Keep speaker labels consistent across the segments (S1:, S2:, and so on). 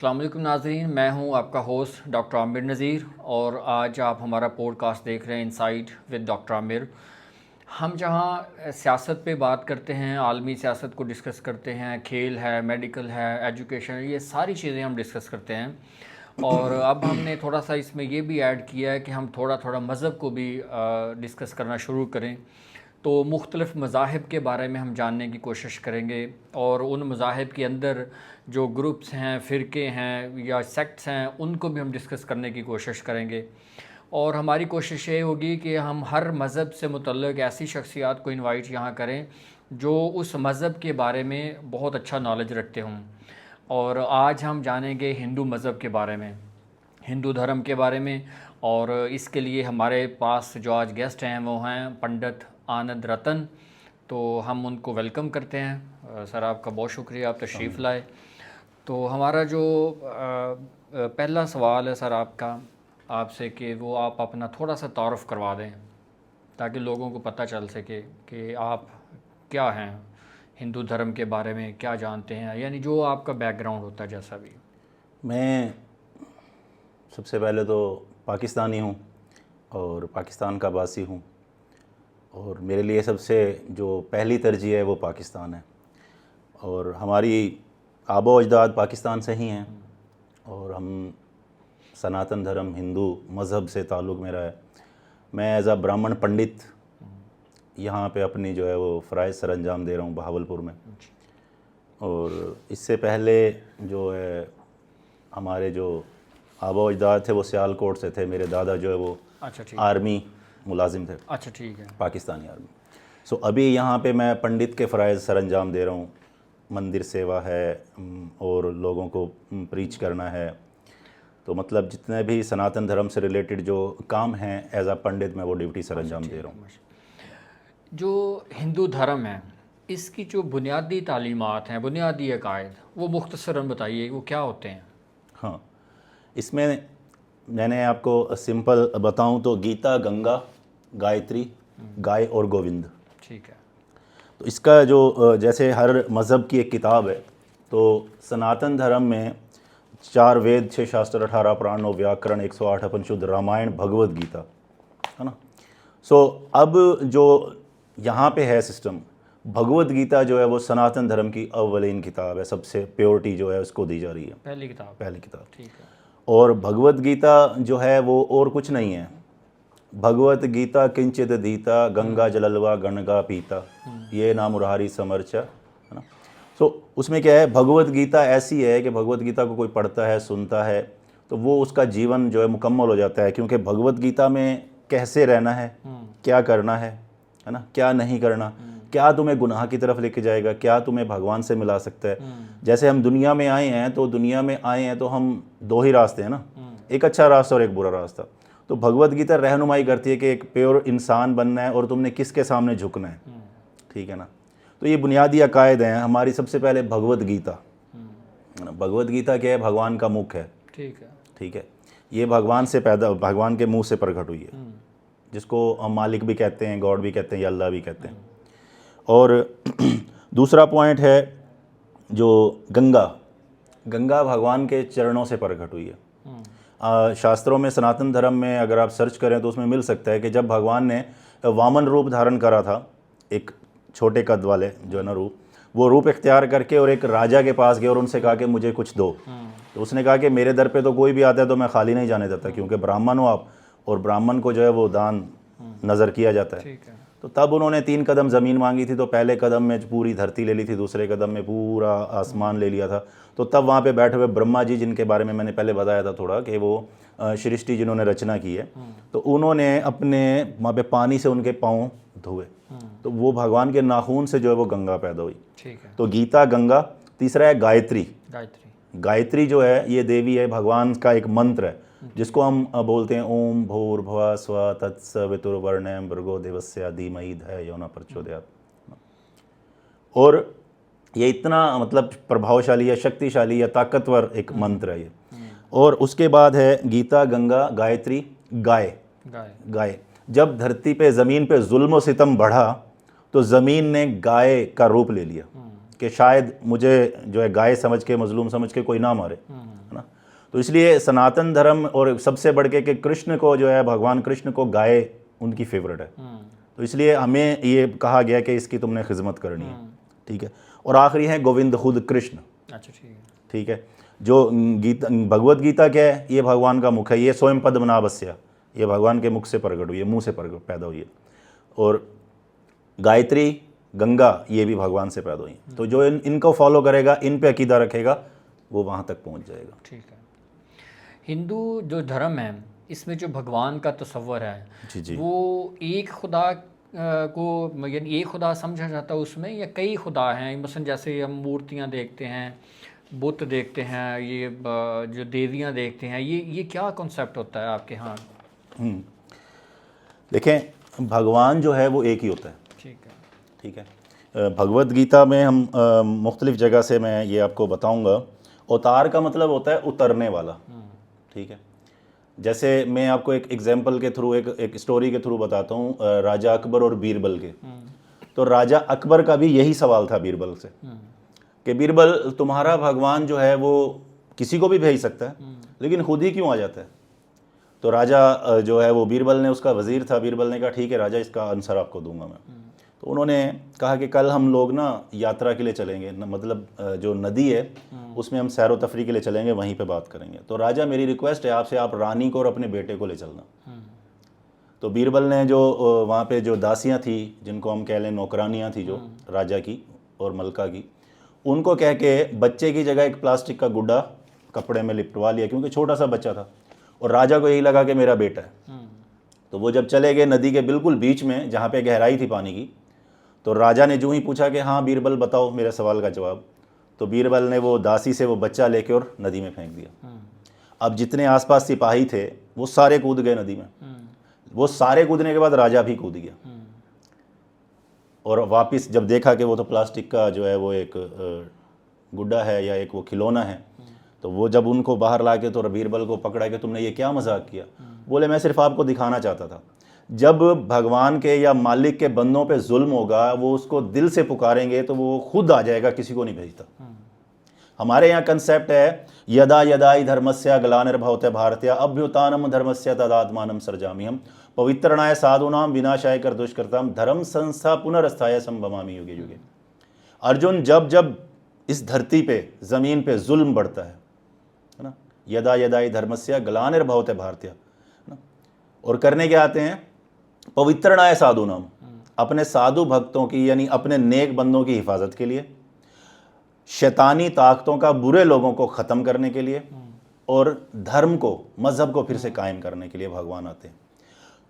S1: अस्सलाम वालेकुम नाज़रीन, मैं हूं आपका होस्ट डॉक्टर आमिर नज़ीर और आज आप हमारा पॉडकास्ट देख रहे हैं इनसाइट विद डॉक्टर आमिर। हम जहां सियासत पे बात करते हैं, आलमी सियासत को डिस्कस करते हैं, खेल है, मेडिकल है, एजुकेशन है, ये सारी चीज़ें हम डिस्कस करते हैं। और अब हमने थोड़ा सा इसमें ये भी ऐड किया है कि हम थोड़ा थोड़ा मज़हब को भी डिस्कस करना शुरू करें। तो मुख्तलिफ़ मज़ाहिब के बारे में हम जानने की कोशिश करेंगे और उन मज़ाहिब के अंदर जो ग्रुप्स हैं, फ़िरके हैं या सेक्ट्स हैं, उनको भी हम डिस्कस करने की कोशिश करेंगे। और हमारी कोशिश ये होगी कि हम हर मज़हब से मुतल्लिक़ ऐसी शख्सियात को इनवाइट यहाँ करें जो उस मज़हब के बारे में बहुत अच्छा नॉलेज रखते हों। और आज हम जानेंगे हिंदू मज़हब के बारे में, हिंदू धर्म के बारे में। और इसके लिए हमारे पास जो आज गेस्ट हैं वो हैं पंडित आनंद रतन। तो हम उनको वेलकम करते हैं। सर, आपका बहुत शुक्रिया, आप तशरीफ़ लाए। तो हमारा जो पहला सवाल है सर आपसे कि वो आप अपना थोड़ा सा तारुफ़ करवा दें ताकि लोगों को पता चल सके कि आप क्या हैं, हिंदू धर्म के बारे में क्या जानते हैं, यानी जो आपका बैकग्राउंड होता है जैसा भी।
S2: मैं सबसे पहले तो पाकिस्तानी हूँ और पाकिस्तान का वासी हूँ और मेरे लिए सबसे जो पहली तरजीह है वो पाकिस्तान है। और हमारी आबो अजदाद पाकिस्तान से ही हैं और हम सनातन धर्म हिंदू मज़हब से ताल्लुक़ मेरा है। मैं एज़ अ ब्राह्मण पंडित यहाँ पे अपनी जो है वो फ़राइज़ सर अंजाम दे रहा हूँ बहावलपुर में। और इससे पहले जो है हमारे जो आबा अजदाद थे वो सियालकोट से थे। मेरे दादा जो है वो आर्मी मुलाजिम थे।
S1: अच्छा, ठीक है।
S2: पाकिस्तानी आर्मी। सो अभी यहाँ पे मैं पंडित के फ़राइज़ सर अंजाम दे रहा हूँ। मंदिर सेवा है और लोगों को प्रीच करना है। तो मतलब जितने भी सनातन धर्म से रिलेटेड जो काम हैं एज़ अ पंडित मैं वो ड्यूटी सर अंजाम दे रहा हूँ।
S1: जो हिंदू धर्म है इसकी जो बुनियादी तालीमात हैं, बुनियादी अकायद, वो मुख्तसरन बताइए वो क्या होते हैं।
S2: हाँ, इसमें मैंने आपको सिंपल बताऊं तो गीता, गंगा, गायत्री, गाय और गोविंद।
S1: ठीक है।
S2: तो इसका जो जैसे हर मज़हब की एक किताब है, तो सनातन धर्म में 4 वेद, 6 शास्त्र, 18 पुराण, 9 व्याकरण, 108 उपनिषद, रामायण, भगवत गीता, है ना। सो अब जो यहाँ पे है सिस्टम, भगवत गीता जो है वो सनातन धर्म की अव्वलीन किताब है। सबसे प्योरिटी जो है उसको दी जा रही है,
S1: पहली किताब। ठीक है।
S2: और भगवत गीता जो है वो और कुछ नहीं है। भगवत गीता किंचित दीता, गंगा जललवा गणगा पीता, ये नाम मुरारी समर्चा, है ना। तो उसमें क्या है, भगवत गीता ऐसी है कि भगवत गीता को कोई पढ़ता है, सुनता है तो वो उसका जीवन जो है मुकम्मल हो जाता है। क्योंकि भगवत गीता में कैसे रहना है, क्या करना है ना, क्या नहीं करना, क्या तुम्हें गुनाह की तरफ लेके जाएगा, क्या तुम्हें भगवान से मिला सकता है। जैसे हम दुनिया में आए हैं तो हम 2 ही रास्ते हैं ना, एक अच्छा रास्ता और एक बुरा रास्ता। तो भगवत गीता रहनुमाई करती है कि एक प्योर इंसान बनना है और तुमने किसके सामने झुकना है, ठीक है ना। तो ये बुनियादी अकायद हैं हमारी। सबसे पहले भगवत गीता, भगवत गीता क्या है, भगवान का मुख है। ठीक है। ये भगवान से भगवान के मुंह से प्रकट हुई है, जिसको हम मालिक भी कहते हैं, गॉड भी कहते हैं या अल्लाह भी कहते हैं। और दूसरा पॉइंट है जो गंगा भगवान के चरणों से प्रकट हुई है। शास्त्रों में, सनातन धर्म में अगर आप सर्च करें तो उसमें मिल सकता है कि जब भगवान ने वामन रूप धारण करा था, एक छोटे कद वाले जो है ना रूप, वो रूप इख्तियार करके और एक राजा के पास गए और उनसे कहा कि मुझे कुछ दो। तो उसने कहा कि मेरे दर पे तो कोई भी आता है तो मैं खाली नहीं जाने देता, क्योंकि ब्राह्मण हो आप और ब्राह्मण को जो है वो दान नज़र किया जाता है। तो तब उन्होंने 3 कदम ज़मीन मांगी थी, तो पहले कदम में पूरी धरती ले ली थी, दूसरे कदम में पूरा आसमान ले लिया था। तो तब वहाँ पे बैठे हुए ब्रह्मा जी, जिनके बारे में मैंने पहले बताया था थोड़ा कि वो सृष्टि जिन्होंने रचना की है, तो उन्होंने अपने वहाँ पे पानी से उनके पाँव धोए, तो वो भगवान के नाखून से जो है वो गंगा पैदा हुई।
S1: ठीक है।
S2: तो गीता, गंगा। तीसरा है गायत्री। गायत्री जो है ये देवी है, भगवान का एक मंत्र है जिसको हम बोलते हैं ओम भूर्भुवः स्वः तत्सवितुर्वरेण्यं भर्गो देवस्य धीमहि धियो यो नः प्रचोदयात्। और ये इतना मतलब प्रभावशाली या शक्तिशाली या ताकतवर एक मंत्र है ये। और उसके बाद है गीता, गंगा, गायत्री, गाय। जब धरती पे ज़मीन पे जुल्म और सितम बढ़ा तो ज़मीन ने गाय का रूप ले लिया कि शायद मुझे जो है गाय समझ के, मजलूम समझ के कोई ना मारे, है ना। तो इसलिए सनातन धर्म और सबसे बढ़ के कि कृष्ण को जो है, भगवान कृष्ण को गाय उनकी फेवरेट है, तो इसलिए हमें ये कहा गया कि इसकी तुमने खिदमत करनी है, ठीक है। और आखिरी है गोविंद खुद कृष्ण।
S1: अच्छा, ठीक है।
S2: ठीक है, जो गीता, भगवत गीता क्या है, ये भगवान का मुख है, ये स्वयं पद्मनाभस्य, ये भगवान के मुख से प्रकट हुई है, मुंह से प्रकट पैदा हुई है। और गायत्री, गंगा, ये भी भगवान से पैदा हुई है। तो जो इनको फॉलो करेगा, इन पे अकीदा रखेगा, वो वहाँ तक पहुँच जाएगा।
S1: ठीक है। हिंदू जो धर्म है, इसमें जो भगवान का तस्वर है,
S2: जी जी।
S1: वो एक खुदा को, यानी एक खुदा समझा जाता है उसमें, या कई खुदा हैं? मसलन जैसे हम मूर्तियाँ देखते हैं, बुत देखते हैं, ये जो देवियाँ देखते हैं, ये क्या कॉन्सेप्ट होता है आपके यहाँ?
S2: देखें, भगवान जो है वो एक ही होता है।
S1: ठीक है।
S2: ठीक है, भगवत गीता में हम मुख्तलिफ जगह से मैं ये आपको बताऊंगा। अवतार का मतलब होता है उतरने वाला। ठीक है, जैसे मैं आपको एक एग्जांपल के थ्रू, एक स्टोरी के थ्रू बताता हूँ, राजा अकबर और बीरबल के। तो राजा अकबर का भी यही सवाल था बीरबल से कि बीरबल, तुम्हारा भगवान जो है वो किसी को भी भेज सकता है, लेकिन खुद ही क्यों आ जाता है? तो राजा जो है वो, बीरबल ने, उसका वजीर था, बीरबल ने कहा ठीक है राजा, इसका आंसर आपको दूंगा मैं। तो उन्होंने कहा कि कल हम लोग ना यात्रा के लिए चलेंगे, मतलब जो नदी है उसमें हम सैर व तफरी के लिए चलेंगे, वहीं पे बात करेंगे। तो राजा, मेरी रिक्वेस्ट है आपसे, आप रानी को और अपने बेटे को ले चलना। तो बीरबल ने जो वहाँ पे जो दासियाँ थी, जिनको हम कह लें नौकरानियाँ थी, जो राजा की और मलका की, उनको कह के बच्चे की जगह एक प्लास्टिक का गुड्डा कपड़े में लिपटवा लिया, क्योंकि छोटा सा बच्चा था और राजा को यही लगा कि मेरा बेटा है। तो वो जब चले गए नदी के बिल्कुल बीच में, जहाँ पे गहराई थी पानी की, तो राजा ने जो ही पूछा कि हाँ बीरबल बताओ मेरे सवाल का जवाब, तो बीरबल ने वो दासी से वो बच्चा लेके और नदी में फेंक दिया। अब जितने आसपास सिपाही थे वो सारे कूद गए नदी में। वो सारे कूदने के बाद राजा भी कूद गया, और वापस जब देखा कि वो तो प्लास्टिक का जो है वो एक गुड्डा है या एक वो खिलौना है, तो वो जब उनको बाहर ला के तो बीरबल को पकड़ा कि तुमने ये क्या मजाक किया? बोले मैं सिर्फ आपको दिखाना चाहता था, जब भगवान के या मालिक के बंदों पे जुल्म होगा, वो उसको दिल से पुकारेंगे तो वो खुद आ जाएगा, किसी को नहीं भेजता। हमारे यहाँ कंसेप्ट है यदा यदा ही धर्मस्य ग्लानिर्भवते भारतीय अभ्युत्थानम धर्मस्य तदात्मानं सृजाम्यहम् पवित्रणाय साधूनां विनाशाय कर दुष्कृतां धर्म संस्था पुनर्स्थाय संभवामि युगे युगे। अर्जुन, जब जब इस धरती पे, ज़मीन पे जुल्म बढ़ता है ना, यदा यदा ही धर्मस्य ग्लानिर्भवते भारतीय, है ना, और करने के आते हैं पवित्रणाय साधूनाम, अपने साधु भक्तों की, यानी अपने नेक बंदों की हिफाजत के लिए, शैतानी ताकतों का, बुरे लोगों को ख़त्म करने के लिए, और धर्म को, मज़हब को फिर से कायम करने के लिए भगवान आते हैं।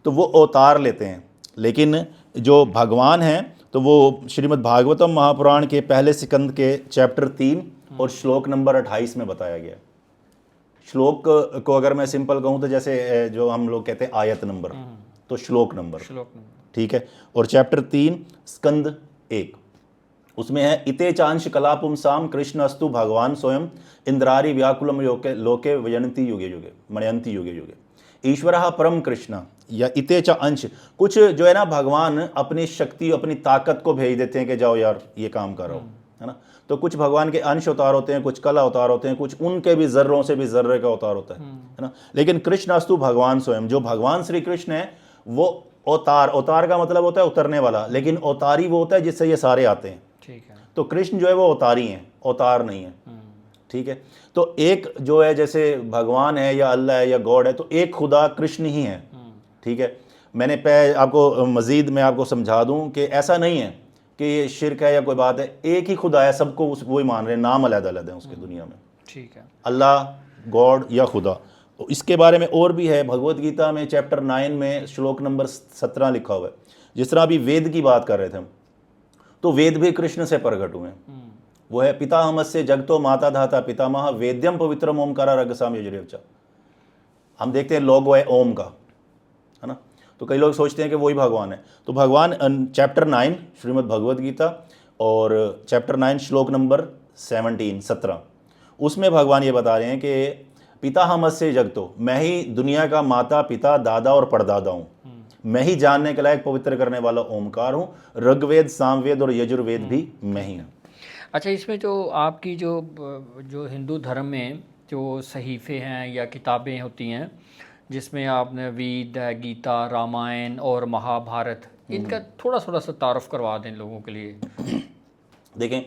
S2: तो वो अवतार लेते हैं। लेकिन जो भगवान हैं, तो वो श्रीमद् भागवतम महापुराण के पहले स्कंद के चैप्टर 3 और श्लोक नंबर 28 में बताया गया। श्लोक को अगर मैं सिंपल कहूँ तो जैसे जो हम लोग कहते हैं आयत नंबर, तो श्लोक नंबर, ठीक है। और चैप्टर 3 स्कंद 1, उसमें है इते चांश कला पुंसाम कृष्ण अस्तु भगवान स्वयं इंद्रारी व्याकुलम लोके वयंती युगे युगे मणयंती युगे युगे ईश्वरः परम कृष्ण, या इते च अंश, कुछ जो है ना भगवान अपनी शक्ति, अपनी ताकत को भेज देते हैं कि जाओ यार ये काम करो, है ना। तो कुछ भगवान के अंश अवतार होते हैं, कुछ कला अवतार होते हैं, कुछ उनके भी जर्रों से भी जर्रे का अवतार होता है ना। लेकिन कृष्ण अस्तु भगवान स्वयं, जो भगवान श्री कृष्ण है वो अवतार, अवतार का मतलब होता है उतरने वाला, लेकिन अवतारी वो होता है जिससे ये सारे आते हैं।
S1: ठीक है।
S2: तो कृष्ण जो है वो अवतारी हैं, अवतार नहीं है। ठीक है, तो एक जो है जैसे भगवान है या अल्लाह है या गॉड है, तो एक खुदा कृष्ण ही है। ठीक है, मैंने आपको मज़ीद मैं आपको समझा दूं कि ऐसा नहीं है कि ये शिरक है या कोई बात है, एक ही खुदा है, सबको वो ही मान रहे हैं, नाम अलग-अलग है उसके दुनिया में।
S1: ठीक है,
S2: अल्लाह, गॉड या खुदा। तो इसके बारे में और भी है, भगवत गीता में चैप्टर 9 में श्लोक नंबर 17 लिखा हुआ है। जिस तरह अभी वेद की बात कर रहे थे हम, तो वेद भी कृष्ण से प्रकट हुए हैं। वो है पितामहस्य जगतो माता धाता पितामह वेद्यम पवित्रम ओमकारा रगसाम यजुरेवचा। हम देखते हैं लोगो है ओम का, है ना, तो कई लोग सोचते हैं कि वही भगवान है। तो भगवान चैप्टर 9 श्रीमद् भगवत गीता और चैप्टर 9 श्लोक नंबर 17 उसमें भगवान ये बता रहे हैं कि पितामहस्य जगतो, मैं ही दुनिया का माता पिता दादा और परदादा हूँ, मैं ही जानने के लायक पवित्र करने वाला ओमकार हूँ, ऋग्वेद सामवेद और यजुर्वेद भी मैं ही हूँ।
S1: अच्छा, इसमें जो आपकी जो हिंदू धर्म में जो सहीफ़े हैं या किताबें होती हैं, जिसमें आपने वेद है, गीता, रामायण और महाभारत, इनका थोड़ा थोड़ा सा तारुफ करवा दें लोगों के लिए।
S2: देखें,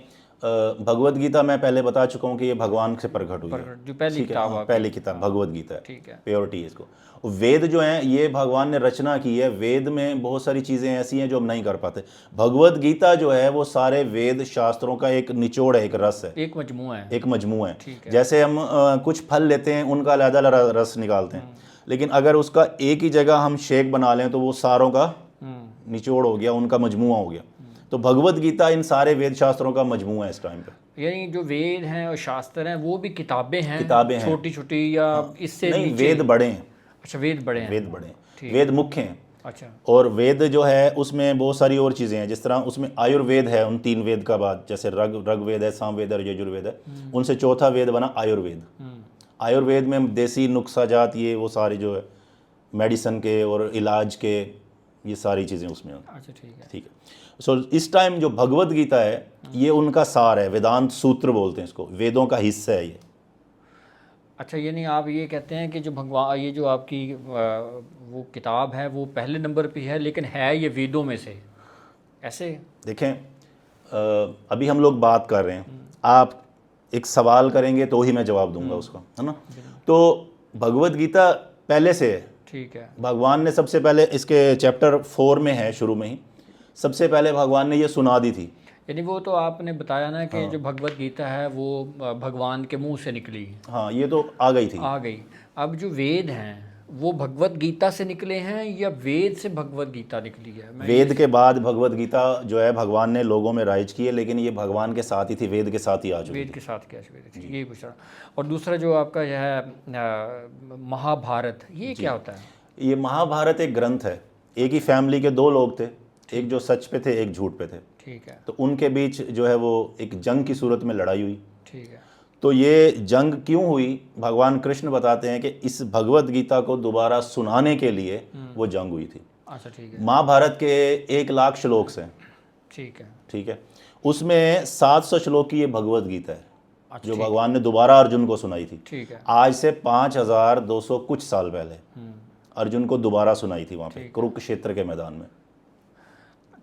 S2: भगवत गीता मैं पहले बता चुका हूँ कि ये भगवान से प्रकट हुई है।
S1: पर जो पहली
S2: ठीक है,
S1: किताब
S2: हाँ,
S1: आपकी,
S2: पहली किताब भगवत गीता है।
S1: ठीक है,
S2: प्योरिटी है इसको। वेद जो हैं ये भगवान ने रचना की है। वेद में बहुत सारी चीज़ें ऐसी हैं जो हम नहीं कर पाते। भगवत गीता जो है वो सारे वेद शास्त्रों का एक निचोड़ है, एक रस है,
S1: एक मजमूआ है।
S2: एक मजमू है।
S1: ठीक है।
S2: जैसे हम कुछ फल लेते हैं, उनका अलग रस निकालते हैं, लेकिन अगर उसका एक ही जगह हम शेक बना लें तो वो सारों का निचोड़ हो गया, उनका मजमुआ हो गया। तो भगवत गीता इन सारे वेद शास्त्रों का मजमुआ है इस टाइम पे।
S1: यानी जो वेद हैं और शास्त्र हैं वो भी किताबें हैं,
S2: किताबें हैं,
S1: छोटी छोटी या इससे
S2: नहीं,
S1: नीचे?
S2: वेद बड़े हैं।
S1: अच्छा, वेद बड़े हैं।
S2: वेद बड़े हैं, वेद मुख्य हैं।
S1: अच्छा,
S2: और वेद जो है उसमें बहुत सारी और चीज़ें हैं, जिस तरह उसमें आयुर्वेद है, उन 3 वेद का बाद, जैसे ऋग्वेद है, सामवेद है और यजुर्वेद है, उनसे चौथा वेद बना आयुर्वेद। आयुर्वेद में देसी नुस्खा जात, ये वो सारी जो है मेडिसन के और इलाज के, ये सारी चीज़ें उसमें हैं।
S1: अच्छा, ठीक है,
S2: ठीक है। सो इस टाइम जो भगवत गीता है ये उनका सार है, वेदांत सूत्र बोलते हैं इसको, वेदों का हिस्सा है ये।
S1: अच्छा, यानी आप ये कहते हैं कि जो भगवान, ये जो आपकी वो किताब है वो पहले नंबर पे है, लेकिन है ये वेदों में से, ऐसे?
S2: देखें, अभी हम लोग बात कर रहे हैं, आप एक सवाल करेंगे तो ही मैं जवाब दूंगा उसका, है ना। तो भगवत गीता पहले से है।
S1: ठीक है।
S2: भगवान ने सबसे पहले, इसके चैप्टर 4 में है, शुरू में ही सबसे पहले भगवान ने ये सुना दी थी।
S1: यानी वो तो आपने बताया ना कि जो भगवत गीता है वो भगवान के मुंह से निकली,
S2: हाँ, ये तो आ गई थी,
S1: आ गई। अब जो वेद हैं वो भगवत गीता से निकले हैं या वेद से भगवत गीता निकली है?
S2: वेद के बाद भगवत गीता जो है भगवान ने लोगों में राइज की है, लेकिन ये भगवान के साथ ही थी, वेद के साथ ही आ चुकी
S1: वेद के साथ क्या वेद, यही पूछ रहा। और दूसरा जो आपका यह है महाभारत, ये क्या होता है?
S2: ये महाभारत एक ग्रंथ है। एक ही फैमिली के 2 लोग थे, एक जो सच पे थे, एक झूठ पे थे।
S1: ठीक है।
S2: तो उनके बीच जो है वो एक जंग की सूरत में लड़ाई हुई।
S1: ठीक है।
S2: तो ये जंग क्यों हुई, भगवान कृष्ण बताते हैं कि इस भगवत गीता को दोबारा सुनाने के लिए वो जंग हुई थी।
S1: अच्छा, ठीक है।
S2: महाभारत के 1 लाख श्लोक हैं।
S1: ठीक है।
S2: ठीक है। उसमें 700 श्लोक की ये भगवत गीता है।
S1: अच्छा,
S2: जो भगवान ने दोबारा अर्जुन को सुनाई थी।
S1: ठीक है।
S2: आज से 5200 कुछ साल पहले अर्जुन को दोबारा सुनाई थी वहाँ पे कुरुक्षेत्र के मैदान में।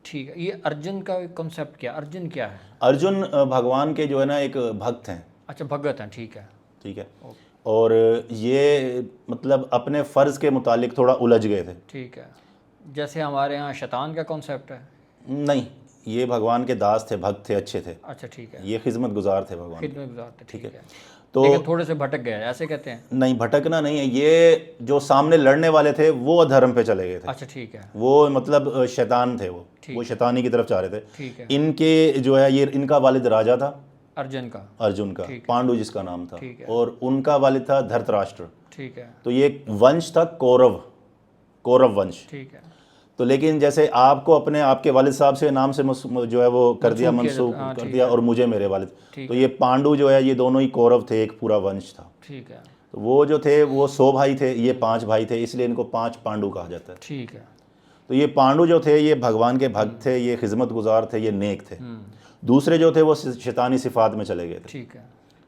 S1: ठीक है। ये अर्जुन का कॉन्सेप्ट क्या, अर्जुन क्या है?
S2: अर्जुन भगवान के जो है ना एक भक्त हैं।
S1: अच्छा, भगत हैं। ठीक है।
S2: ठीक है। और ये मतलब अपने फ़र्ज़ के मुतालिक थोड़ा उलझ गए थे।
S1: ठीक है। जैसे हमारे यहाँ शैतान का कॉन्सेप्ट है?
S2: नहीं, ये भगवान के दास थे, भक्त थे, अच्छे थे।
S1: अच्छा, ठीक है।
S2: ये खिदमत गुजार थे भगवान।
S1: खिदमत गुजार थे। ठीक है।
S2: तो
S1: लेकिन थोड़े से भटक गए, ऐसे कहते हैं?
S2: नहीं, भटकना नहीं है, ये जो सामने लड़ने वाले थे वो अधर्म पे चले गए थे।
S1: अच्छा, ठीक है।
S2: वो मतलब शैतान थे, वो शैतानी की तरफ जा रहे थे।
S1: ठीक है।
S2: इनके जो है ये इनका वालिद राजा था,
S1: अर्जुन का,
S2: अर्जुन का, पांडु जिसका नाम था,
S1: ठीक है।
S2: और उनका वालिद था धृतराष्ट्र।
S1: ठीक है।
S2: तो ये वंश था कौरव वंश।
S1: ठीक है।
S2: तो लेकिन जैसे आपको अपने आपके वालिद साहब से नाम से जो है वो कर दिया, मंसूब कर दिया, और मुझे मेरे वालिद, तो ये पांडु जो है ये दोनों ही कौरव थे, एक पूरा वंश था।
S1: ठीक है।
S2: तो वो जो थे वो 100 भाई थे, ये 5 भाई थे, इसलिए इनको 5 पांडु कहा जाता है।
S1: ठीक है।
S2: तो ये पांडु जो थे ये भगवान के भक्त थे, ये खिदमत गुजार थे, ये नेक थे। दूसरे जो थे वो शैतानी सिफात में चले गए थे।
S1: ठीक है।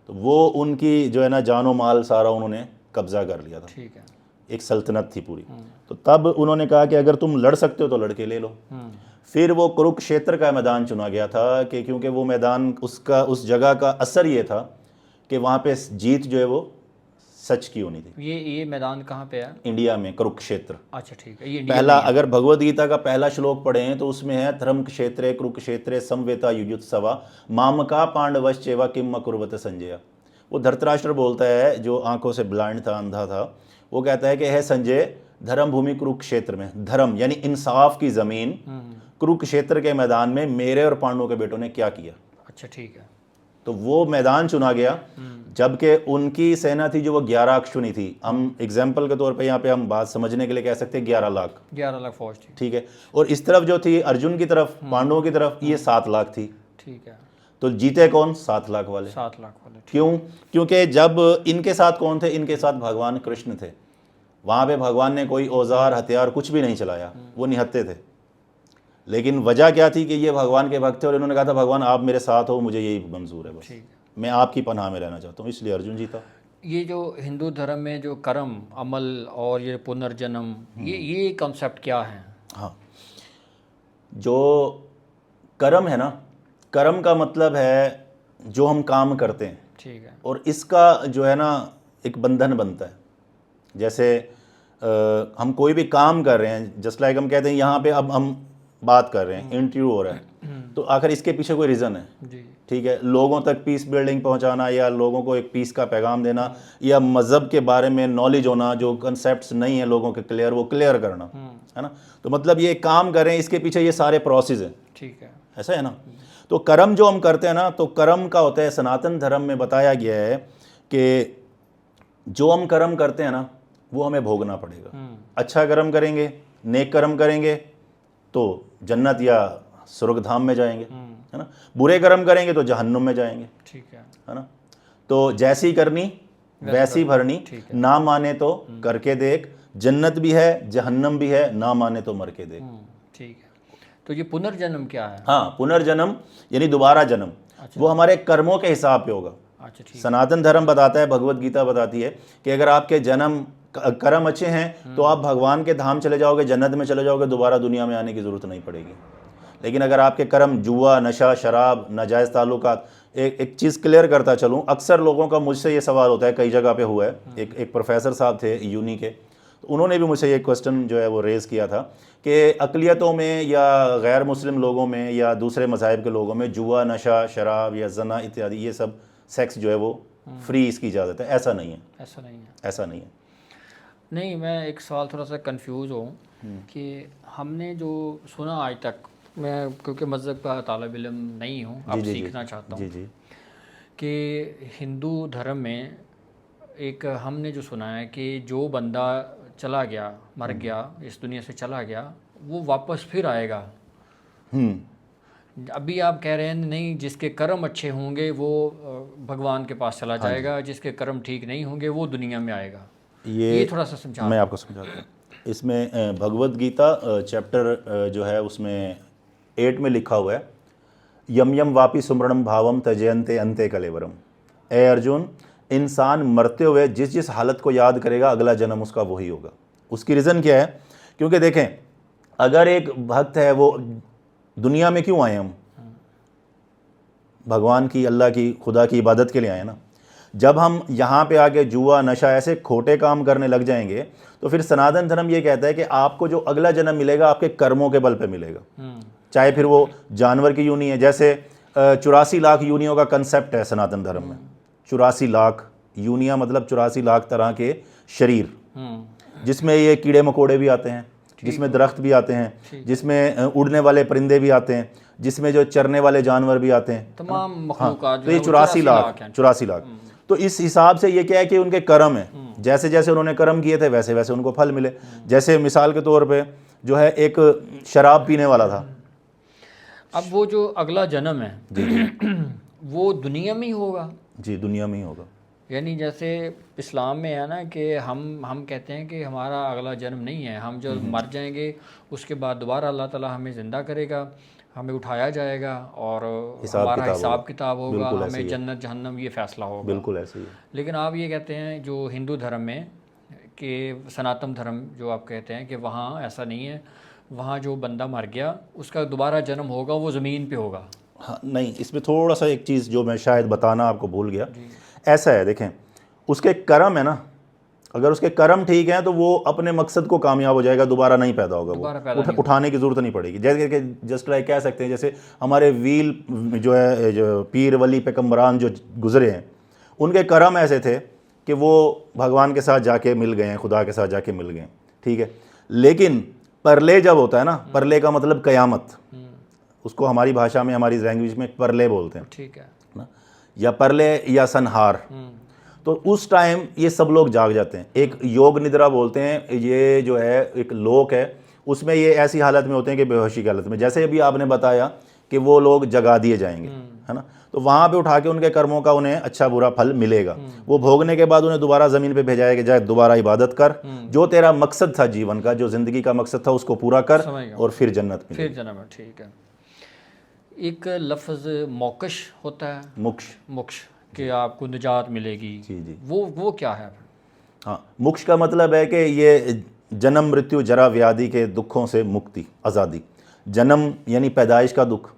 S2: तो वो उनकी जो है ना जानो माल सारा उन्होंने कब्जा कर लिया था।
S1: ठीक है।
S2: एक सल्तनत थी पूरी। तो तब उन्होंने कहा कि अगर तुम लड़ सकते हो तो लड़के ले लो। फिर वो कुरुक्षेत्र का मैदान चुना गया था कि क्योंकि वो मैदान उसका उस जगह का असर ये था कि वहाँ पे जीत जो है वो सच की होनी थी।
S1: ये मैदान कहाँ पे है?
S2: इंडिया में कुरुक्षेत्र।
S1: अच्छा, ठीक है। ये इंडिया
S2: पहला, अगर भगवद गीता का पहला श्लोक पढ़ें तो उसमें है धर्म क्षेत्रे कुरुक्षेत्रे समवेता युयुत्सवा मामका पांडवश्चेवा किम अकुर्वत संजय। वो धृतराष्ट्र बोलता है, जो आंखों से ब्लाइंड था, अंधा था, वो कहता है कि है संजय, धर्म भूमि कुरुक्षेत्र में, धर्म यानी इंसाफ की ज़मीन कुरुक्षेत्र के मैदान में मेरे और पांडवों के बेटों ने क्या किया।
S1: अच्छा, ठीक है।
S2: तो वो मैदान चुना गया, जबकि उनकी सेना थी जो वो 11 अक्षुनी थी। हम एग्जाम्पल के तौर पे यहाँ पे हम बात समझने के लिए कह सकते हैं 11 लाख।
S1: 11 लाख फौज थी।
S2: ठीक है। और इस तरफ जो थी अर्जुन की तरफ, पांडवों की तरफ, ये 7 लाख थी।
S1: ठीक है।
S2: तो जीते कौन? 7 लाख वाले।
S1: 7 लाख वाले।
S2: क्यों? क्योंकि जब इनके साथ कौन थे? इनके साथ भगवान कृष्ण थे। वहाँ पे भगवान ने कोई औजार हथियार कुछ भी नहीं चलाया, वो निहत्ते थे। लेकिन वजह क्या थी कि ये भगवान के भक्त थे और इन्होंने कहा था भगवान आप मेरे साथ हो, मुझे यही मंजूर है, बस
S1: ठीक है।
S2: मैं आपकी पनाह में रहना चाहता हूँ, इसलिए अर्जुन जीता।
S1: ये जो हिंदू धर्म में जो कर्म, अमल और ये पुनर्जन्म, ये कॉन्सेप्ट क्या है?
S2: हाँ, जो कर्म है ना, कर्म का मतलब है जो हम काम करते हैं,
S1: ठीक है।
S2: और इसका जो है ना एक बंधन बनता है। जैसे हम कोई भी काम कर रहे हैं, जस्ट लाइक हम कहते हैं यहाँ पे अब हम बात कर रहे हैं, इंटरव्यू हो रहा है, तो आखिर इसके पीछे कोई रीज़न है,
S1: जी।
S2: ठीक है, लोगों तक पीस बिल्डिंग पहुंचाना, या लोगों को एक पीस का पैगाम देना, या मज़हब के बारे में नॉलेज होना, जो कंसेप्ट्स नहीं है लोगों के क्लियर, वो क्लियर करना, है ना। तो मतलब ये काम करें, इसके पीछे ये सारे प्रोसेस हैं,
S1: ठीक है।
S2: ऐसा है ना। तो कर्म जो हम करते हैं ना, तो कर्म का होता है, सनातन धर्म में बताया गया है कि जो हम कर्म करते हैं ना वो हमें भोगना पड़ेगा। अच्छा कर्म करेंगे, नेक कर्म करेंगे तो जन्नत या स्वर्गधाम में जाएंगे, है ना। बुरे कर्म करेंगे तो जहन्नुम में जाएंगे,
S1: ठीक है।
S2: है ना। तो जैसी करनी वैसी भरनी, ना माने तो करके देख, जन्नत भी है जहन्नम भी है, ना माने तो मर के देख।
S1: ठीक है। तो ये पुनर्जन्म क्या है?
S2: हाँ, पुनर्जन्म यानी दोबारा जन्म, वो हमारे कर्मों के हिसाब पे होगा।
S1: अच्छा, ठीक।
S2: सनातन धर्म बताता है, भगवत गीता बताती है कि अगर आपके जन्म कर्म अच्छे हैं तो आप भगवान के धाम चले जाओगे, जन्नत में चले जाओगे, दोबारा दुनिया में आने की ज़रूरत नहीं पड़ेगी। लेकिन अगर आपके कर्म जुआ, नशा, शराब, नाजायज़ ताल्लुकात, एक चीज़ क्लियर करता चलूँ, अक्सर लोगों का मुझसे ये सवाल होता है, कई जगह पे हुआ है, एक प्रोफेसर साहब थे यूनी के, तो उन्होंने भी मुझसे ये क्वेश्चन जो है वो रेज़ किया था कि अक़लियतों में या गैर मुस्लिम लोगों में या दूसरे मज़ाहिब के लोगों में जुआ, नशा, शराब या जना इत्यादि ये सब सेक्स जो है वो फ्री इसकी इजाज़त है। ऐसा नहीं है,
S1: ऐसा नहीं है।
S2: ऐसा नहीं है।
S1: नहीं, मैं एक सवाल थोड़ा सा कंफ्यूज हूँ कि हमने जो सुना आज तक, मैं क्योंकि मज़हब का तालिब इल्म नहीं हूँ, अब सीखना चाहता हूँ,
S2: जी
S1: कि हिंदू धर्म में एक हमने जो सुना है कि जो बंदा चला गया, मर गया, इस दुनिया से चला गया, वो वापस फिर आएगा। अभी आप कह रहे हैं नहीं, जिसके कर्म अच्छे होंगे वो भगवान के पास चला जाएगा, जिसके कर्म ठीक नहीं होंगे वो दुनिया में आएगा। ये थोड़ा सा समझा।
S2: मैं आपको समझाता हूँ। इसमें भगवत गीता चैप्टर जो है उसमें 8 में लिखा हुआ है, यम यम वापि सुमरणम भावम तजयंते अंते कलेवरम। ए अर्जुन, इंसान मरते हुए जिस जिस हालत को याद करेगा अगला जन्म उसका वही होगा। उसकी रीज़न क्या है? क्योंकि देखें, अगर एक भक्त है, वो दुनिया में क्यों आए? हम भगवान की, अल्लाह की, खुदा की इबादत के लिए आए ना। जब हम यहाँ पे आके जुआ, नशा, ऐसे खोटे काम करने लग जाएंगे तो फिर सनातन धर्म ये कहता है कि आपको जो अगला जन्म मिलेगा आपके कर्मों के बल पे मिलेगा, चाहे फिर वो जानवर की यूनी है। जैसे 84 लाख यूनियों का कंसेप्ट है सनातन धर्म में। 84 लाख यूनियाँ मतलब 84 लाख तरह के शरीर, जिसमें ये कीड़े मकोड़े भी आते हैं, जिसमें दरख्त भी आते हैं, जिसमें उड़ने वाले परिंदे भी आते हैं, जिसमें जो चरने वाले जानवर भी आते हैं,
S1: तमाम मखलूकात।
S2: तो ये 84 लाख। तो इस हिसाब से ये क्या है कि उनके कर्म है, जैसे जैसे उन्होंने कर्म किए थे वैसे वैसे उनको फल मिले। जैसे मिसाल के तौर पे जो है एक शराब पीने वाला था,
S1: अब वो जो अगला जन्म है वो दुनिया में ही होगा?
S2: जी, दुनिया में ही होगा।
S1: यानी जैसे इस्लाम में है ना कि हम कहते हैं कि हमारा अगला जन्म नहीं है, हम जब मर जाएंगे उसके बाद दोबारा अल्लाह ताला हमें ज़िंदा करेगा, हमें उठाया जाएगा और हमारा हिसाब किताब होगा, हमें जन्नत जहन्नम ये फ़ैसला होगा।
S2: बिल्कुल ऐसे ही है।
S1: लेकिन आप ये कहते हैं जो हिंदू धर्म में कि सनातन धर्म जो आप कहते हैं कि वहाँ ऐसा नहीं है, वहाँ जो बंदा मर गया उसका दोबारा जन्म होगा, वो ज़मीन पे होगा।
S2: हाँ, नहीं, इसमें थोड़ा सा एक चीज़ जो मैं शायद बताना आपको भूल गया। ऐसा है, देखें, उसके कर्म है ना, अगर उसके कर्म ठीक हैं तो वो अपने मकसद को कामयाब हो जाएगा, दोबारा नहीं पैदा होगा, वो उठाने की ज़रूरत नहीं पड़ेगी। जैसे कि जस्ट लाइक कह सकते हैं, जैसे हमारे वील जो है, जो पीर वली पैगम्बरान जो गुजरे हैं, उनके कर्म ऐसे थे कि वो भगवान के साथ जाके मिल गए हैं, खुदा के साथ जाके मिल गए, ठीक है। लेकिन परले जब होता है ना, परले का मतलब क़यामत, उसको हमारी भाषा में, हमारी लैंग्वेज में परले बोलते हैं,
S1: ठीक है
S2: ना, या परले या संहार। तो उस टाइम ये सब लोग जाग जाते हैं, एक योग निद्रा बोलते हैं, ये जो है एक लोक है, उसमें ये ऐसी हालत में होते हैं कि बेहोशी की हालत में, जैसे अभी आपने बताया कि वो लोग जगा दिए जाएंगे। है ना। तो वहाँ पे उठा के उनके कर्मों का उन्हें अच्छा बुरा फल मिलेगा। वो भोगने के बाद उन्हें दोबारा ज़मीन पे भेजा जाए, दोबारा इबादत कर, जो तेरा मकसद था जीवन का, जो ज़िंदगी का मकसद था उसको पूरा कर,
S1: समझ गया।
S2: और फिर जन्नत मिलेगी।
S1: फिर जन्म है, ठीक है। एक लफ्ज़ मोक्ष होता है,
S2: मोक्ष,
S1: मोक्ष कि आपको निजात मिलेगी,
S2: जी जी,
S1: वो क्या है?
S2: हाँ, मोक्ष का मतलब है कि ये जन्म मृत्यु जरा व्याधि के दुखों से मुक्ति, आज़ादी। जन्म यानी पैदाइश का दुख,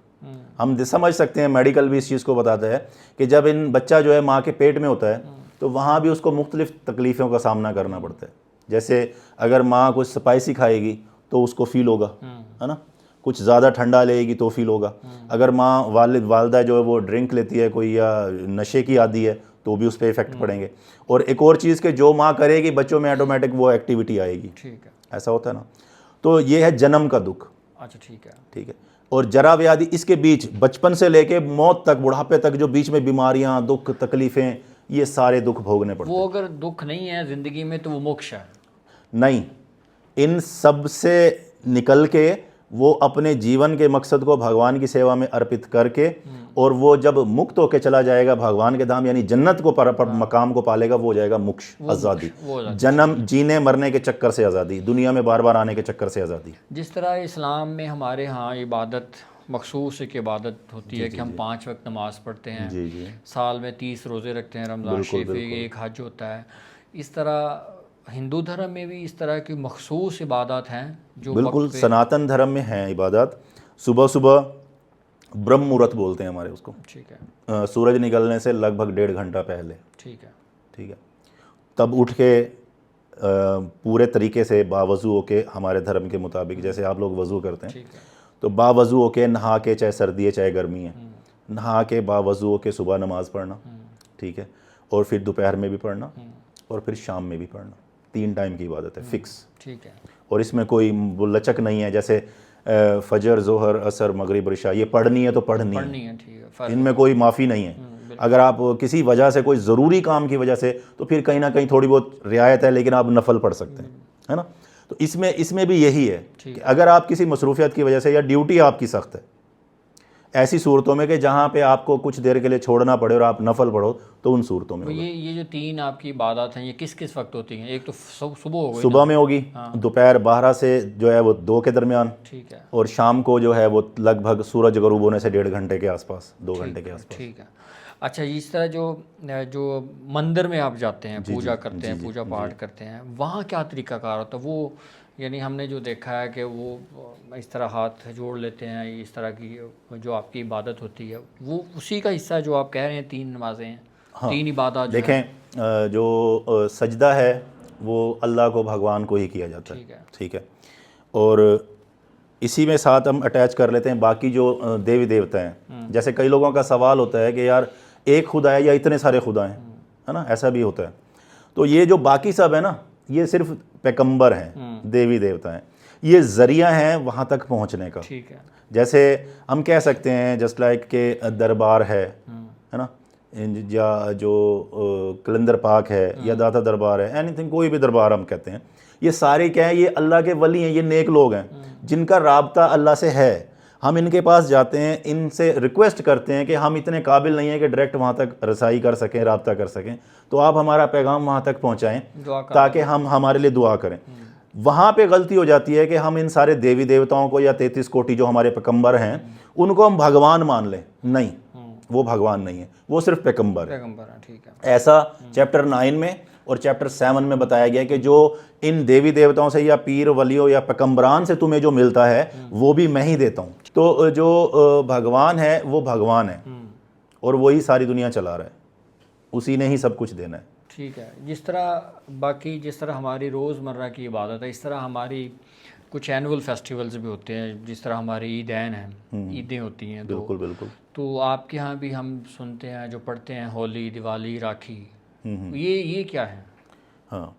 S2: हम समझ सकते हैं, मेडिकल भी इस चीज़ को बताता है कि जब इन बच्चा जो है माँ के पेट में होता है तो वहाँ भी उसको मुख्तलिफ तकलीफ़ों का सामना करना पड़ता है। जैसे अगर माँ कुछ स्पाइसी खाएगी तो उसको फील होगा, है ना, कुछ ज़्यादा ठंडा लेगी तो फील होगा। अगर माँ वालदा जो है वो ड्रिंक लेती है कोई या नशे की आदी है तो भी उस पर इफ़ेक्ट पड़ेंगे। और एक और चीज़ कि जो माँ करेगी बच्चों में ऑटोमेटिक वो एक्टिविटी आएगी,
S1: ठीक है,
S2: ऐसा होता है ना। तो ये है जन्म का दुख।
S1: अच्छा, ठीक है,
S2: ठीक है। और जरा व्याधि, इसके बीच बचपन से लेके मौत तक, बुढ़ापे तक जो बीच में बीमारियां, दुख, तकलीफ़ें, ये सारे दुख भोगने पड़ते हैं।
S1: वो अगर दुख नहीं है ज़िंदगी में तो वो मोक्ष है?
S2: नहीं, इन सब से निकल के वो अपने जीवन के मकसद को भगवान की सेवा में अर्पित करके, और वो जब मुक्त होके चला जाएगा भगवान के धाम यानी जन्नत को मकाम को पालेगा, वो हो जाएगा मोक्ष, आज़ादी। जन्म जीने मरने के चक्कर से आज़ादी, दुनिया में बार बार आने के चक्कर से आज़ादी।
S1: जिस तरह इस्लाम में हमारे यहाँ इबादत मखसूस एक इबादत होती है कि हम 5 वक्त नमाज़ पढ़ते हैं,
S2: जी जी,
S1: साल में 30 रोज़े रखते हैं, रमज़ान शरीफ, एक हज होता है, इस तरह हिंदू धर्म में भी इस तरह की मखसूस इबादत हैं जो
S2: बिल्कुल सनातन धर्म में हैं इबादत। सुबह सुबह ब्रह्म मुहूर्त बोलते हैं हमारे उसको,
S1: ठीक है,
S2: सूरज निकलने से लगभग 1.5 घंटा पहले,
S1: ठीक है,
S2: ठीक है, तब उठ के पूरे तरीके से बावज़ू होके, हमारे धर्म के मुताबिक जैसे आप लोग वज़ू करते हैं,
S1: ठीक है,
S2: तो बावज़ू होके नहा के, चाहे सर्दी है चाहे गर्मी है, नहा के बावज़ू होके सुबह नमाज़ पढ़ना, ठीक है, और फिर दोपहर में भी पढ़ना और फिर शाम में भी पढ़ना। 3 टाइम की इबादत है फिक्स,
S1: ठीक है,
S2: और इसमें कोई लचक नहीं है, जैसे फजर, जोहर, असर, मगरिब, इशा, ये पढ़नी है तो पढ़नी है,
S1: ठीक है,
S2: इनमें कोई माफ़ी नहीं है। अगर आप किसी वजह से, कोई ज़रूरी काम की वजह से, तो फिर कहीं ना कहीं थोड़ी बहुत रियायत है, लेकिन आप नफल पढ़ सकते हैं, है ना। तो इसमें भी यही है कि अगर आप किसी मसरूफियत की वजह से या ड्यूटी आपकी सख्त है, ऐसी सूरतों में कि जहाँ पे आपको कुछ देर के लिए छोड़ना पड़े और आप नफल पढ़ो, तो उन सूरतों में
S1: तो ये जो 3 आपकी इबादत हैं ये किस किस वक्त होती हैं? एक तो सुबह हो गई,
S2: सुबह में होगी, दोपहर 12 से जो है वो 2 के दरमियान,
S1: ठीक है,
S2: और शाम को जो है वो लगभग सूरज गरूब होने से 1.5 घंटे के आसपास, 2 घंटे के आसपास।
S1: ठीक है। अच्छा, इस तरह जो मंदिर में आप जाते हैं, पूजा करते हैं, पूजा पाठ करते हैं, वहाँ क्या तरीक़ाकार होता है? वो यानी हमने जो देखा है कि वो इस तरह हाथ जोड़ लेते हैं, इस तरह की जो आपकी इबादत होती है वो उसी का हिस्सा जो आप कह रहे हैं 3 नमाज़ें हैं,
S2: हाँ,
S1: 3 इबादत
S2: देखें, जो सजदा है वो अल्लाह को, भगवान को ही किया जाता है,
S1: ठीक है,
S2: ठीक है। और इसी में साथ हम अटैच कर लेते हैं बाकी जो देवी देवता हैं। जैसे कई लोगों का सवाल होता है कि यार एक खुदा है या इतने सारे खुदा हैं, है ना, ऐसा भी होता है। तो ये जो बाकी सब है ना, ये सिर्फ पैगंबर हैं, देवी देवता हैं, ये ज़रिया हैं वहाँ तक पहुँचने का।
S1: ठीक है,
S2: जैसे हम कह सकते हैं जस्ट लाइक के दरबार है ना, या जो कलंदर पाक है या दाता दरबार है, एनीथिंग, कोई भी दरबार हम कहते हैं, ये सारे क्या हैं, ये अल्लाह के वली हैं, ये नेक लोग हैं जिनका राब्ता अल्लाह से है। हम इनके पास जाते हैं, इनसे रिक्वेस्ट करते हैं कि हम इतने काबिल नहीं हैं कि डायरेक्ट वहाँ तक रसाई कर सकें, राब्ता कर सकें, तो आप हमारा पैगाम वहाँ तक पहुँचाएँ ताकि हम हमारे लिए दुआ करें। वहाँ पे गलती हो जाती है कि हम इन सारे देवी देवताओं को या 33 कोटि जो हमारे पैगंबर हैं उनको हम भगवान मान लें। नहीं, वो भगवान नहीं है, वो सिर्फ पैगंबर है।
S1: ठीक है।
S2: ऐसा चैप्टर 9 में और चैप्टर 7 में बताया गया कि जो इन देवी देवताओं से या पीर वलियों या पैगंबरान से तुम्हें जो मिलता है वो भी मैं ही देता हूँ। तो जो भगवान है वो भगवान है और वही सारी दुनिया चला रहा है, उसी ने ही सब कुछ देना है।
S1: ठीक है। जिस तरह हमारी रोज़मर्रा की इबादत है, इस तरह हमारी कुछ एनुअल फेस्टिवल्स भी होते हैं, जिस तरह हमारी ईदैन हैं, ईदें होती हैं।
S2: बिल्कुल बिल्कुल।
S1: तो आपके यहाँ भी हम सुनते हैं जो पढ़ते हैं होली, दिवाली, राखी, ये क्या है?
S2: हाँ,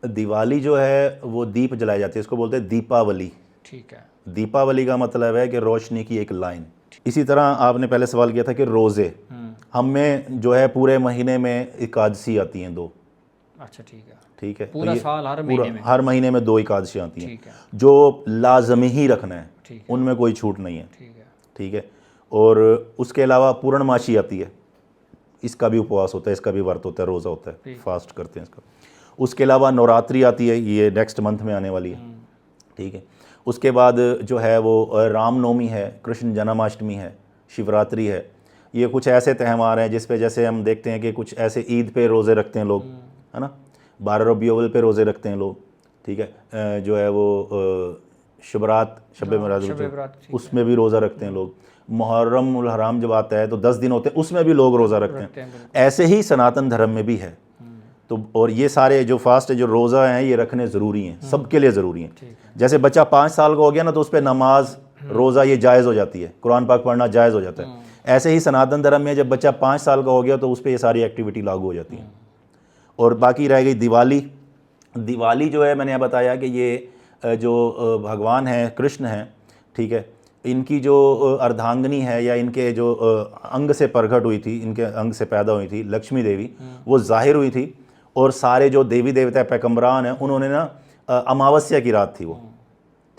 S2: दिवाली जो है वो दीप जलाई जाती है, इसको बोलते हैं दीपावली।
S1: ठीक है।
S2: दीपावली का मतलब है कि रोशनी की एक लाइन। इसी तरह आपने पहले सवाल किया था कि रोज़े, हम में जो है पूरे महीने में एकादशी आती हैं 2।
S1: अच्छा, ठीक है।
S2: ठीक है,
S1: पूरा साल
S2: हर महीने में 2 एकादशी आती हैं,
S1: ठीक है,
S2: जो लाजमी ही रखना है,
S1: ठीक है,
S2: उनमें कोई छूट नहीं है।
S1: ठीक है,
S2: ठीक है। और उसके अलावा पूर्णमासी आती है, इसका भी उपवास होता है, इसका भी व्रत होता है, रोज़ा होता है, फास्ट करते हैं इसका। उसके अलावा नवरात्रि आती है, ये नेक्स्ट मंथ में आने वाली है, ठीक है। उसके बाद जो है वो रामनवमी है, कृष्ण जन्माष्टमी है, शिवरात्रि है। ये कुछ ऐसे त्यौहार हैं जिस पे जैसे हम देखते हैं कि कुछ ऐसे ईद पे रोज़े रखते हैं लोग, है ना, 12 रबी अव्वल पे रोज़े रखते हैं लोग, ठीक है। जो है वो शिवरात, शब बरात, उसमें भी रोज़ा रखते हैं लोग। मुहर्रम उल हराम जब आता है तो 10 दिन होते हैं, उसमें भी लोग रोज़ा रखते हैं। ऐसे ही सनातन धर्म में भी है। तो और ये सारे जो फास्ट है, जो रोज़ा हैं, ये रखने ज़रूरी हैं, सबके लिए ज़रूरी हैं। जैसे बच्चा 5 साल का हो गया ना, तो उस पर नमाज, रोज़ा ये जायज़ हो जाती है, कुरान पाक पढ़ना जायज़ हो जाता है। ऐसे ही सनातन धर्म में जब बच्चा 5 साल का हो गया तो उस पर ये सारी एक्टिविटी लागू हो जाती है। और बाकी रह गई दिवाली। दिवाली जो है, मैंने बताया कि ये जो भगवान हैं, कृष्ण हैं, ठीक है, इनकी जो अर्धांगिनी है या इनके जो अंग से प्रकट हुई थी, इनके अंग से पैदा हुई थी लक्ष्मी देवी, वो जाहिर हुई थी। और सारे जो देवी देवता पैगम्बरान हैं, उन्होंने ना अमावस्या की रात थी वो,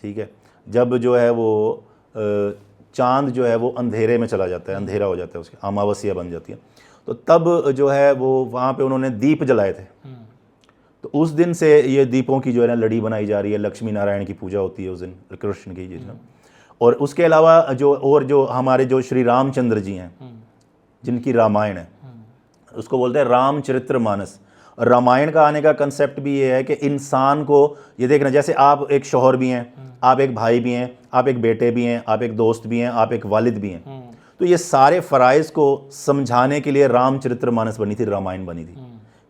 S2: ठीक है, जब जो है वो चांद जो है वो अंधेरे में चला जाता है, अंधेरा हो जाता है, उसकी अमावस्या बन जाती है, तो तब जो है वो वहाँ पे उन्होंने दीप जलाए थे। तो उस दिन से ये दीपों की जो है ना लड़ी बनाई जा रही है, लक्ष्मी नारायण की पूजा होती है उस दिन, कृष्ण की जी। और उसके अलावा जो हमारे जो श्री रामचंद्र जी हैं, जिनकी रामायण है, उसको बोलते हैं रामचरितमानस। रामायण का आने का कंसेप्ट भी ये है कि इंसान को, ये देखना, जैसे आप एक शौहर भी हैं, आप एक भाई भी हैं, आप एक बेटे भी हैं, आप एक दोस्त भी हैं, आप एक वालिद भी हैं, तो ये सारे फ़राइज़ को समझाने के लिए रामचरितमानस बनी थी, रामायण बनी थी,